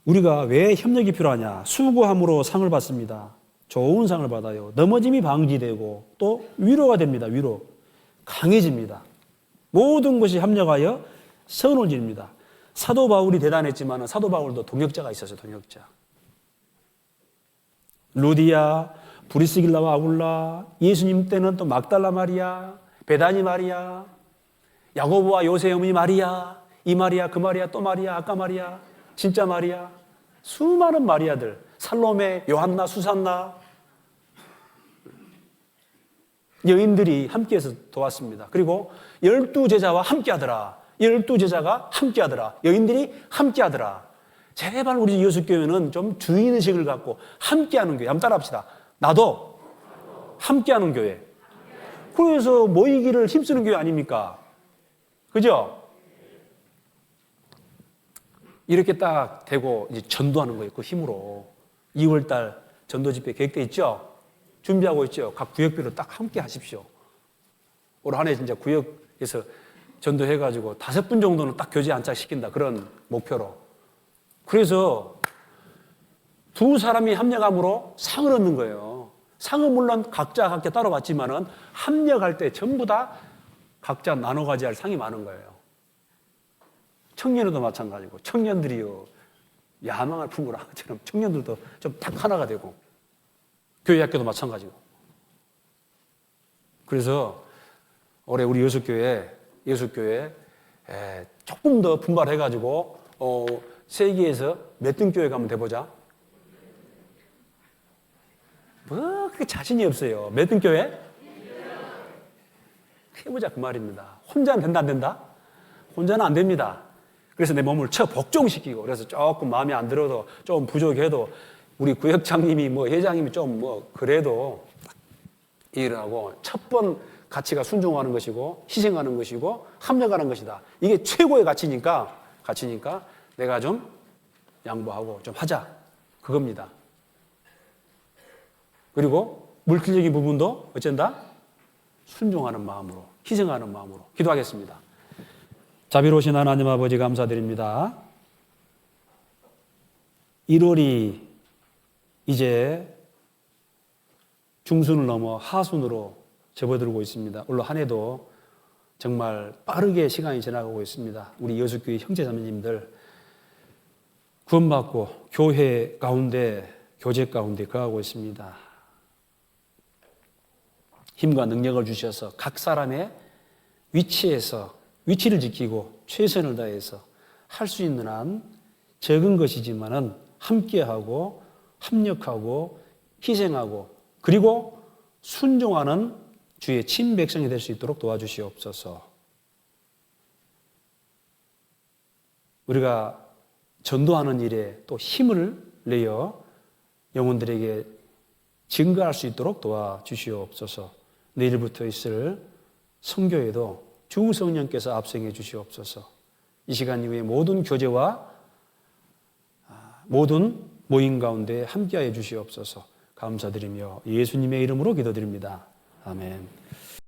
우리가 왜 협력이 필요하냐? 수고함으로 상을 받습니다. 좋은 상을 받아요. 넘어짐이 방지되고 또 위로가 됩니다. 위로. 강해집니다. 모든 것이 협력하여 선을 지릅니다. 사도 바울이 대단했지만 사도 바울도 동역자가 있었어요. 동역자. 루디아, 브리스길라와 아굴라, 예수님 때는 또 막달라 마리아, 베다니 마리아, 야고보와 요셉의 어머니 마리아, 이 마리아, 그 마리아, 또 마리아, 아까 마리아, 진짜 마리아, 수많은 마리아들, 살로메, 요한나, 수산나, 여인들이 함께해서 도왔습니다. 그리고 12제자와 함께하더라. 12제자가 함께하더라. 여인들이 함께하더라. 제발 우리 예수교회는 좀 주인의식을 갖고 함께하는 교회. 한번 따라합시다. 나도 함께하는 교회. 그래서 모이기를 힘쓰는 교회 아닙니까? 그죠? 이렇게 딱 되고 이제 전도하는 거예요. 그 힘으로. 2월달 전도 집회 계획돼 있죠? 준비하고 있죠? 각 구역별로 딱 함께 하십시오. 올 한 해 진짜 구역에서 전도해가지고 5분 정도는 딱 교제 안착시킨다. 그런 목표로. 그래서 두 사람이 합력함으로 상을 얻는 거예요. 상은 물론 각자 따로 받지만은 합력할 때 전부 다 각자 나눠 가져야 할 상이 많은 거예요. 청년들도 마찬가지고 청년들이요 야망을 품으라 처럼 청년들도 좀 딱 하나가 되고 교회 학교도 마찬가지고. 그래서 올해 우리 예수교회 조금 더 분발해가지고 세계에서 몇 등 교회 가면 돼보자. 뭐 그렇게 자신이 없어요. 몇 등 교회? 해보자 그 말입니다. 혼자는 된다 안 된다? 혼자는 안 됩니다. 그래서 내 몸을 복종시키고 그래서 조금 마음에 안 들어도 좀 부족해도 우리 구역장님이 회장님이 좀 그래도 일을 하고 첫 번 가치가 순종하는 것이고 희생하는 것이고 합력하는 것이다. 이게 최고의 가치니까 내가 좀 양보하고 좀 하자. 그겁니다. 그리고 물질적인 부분도 어쩐다? 순종하는 마음으로, 희생하는 마음으로 기도하겠습니다. 자비로우신 하나님 아버지 감사드립니다. 1월이 이제 중순을 넘어 하순으로 접어들고 있습니다. 물론 한 해도 정말 빠르게 시간이 지나가고 있습니다. 우리 여수교회 형제자매님들 구원받고 교회 가운데, 교제 가운데 거하고 있습니다. 힘과 능력을 주셔서 각 사람의 위치에서 위치를 지키고 최선을 다해서 할 수 있는 한 적은 것이지만은 함께하고 합력하고 희생하고 그리고 순종하는 주의 친백성이 될 수 있도록 도와주시옵소서. 우리가 전도하는 일에 또 힘을 내어 영혼들에게 증거할 수 있도록 도와주시옵소서. 내일부터 있을 선교에도 주 성령께서 앞서해 주시옵소서. 이 시간 이후에 모든 교제와 모든 모임 가운데 함께하여 주시옵소서. 감사드리며 예수님의 이름으로 기도드립니다. 아멘.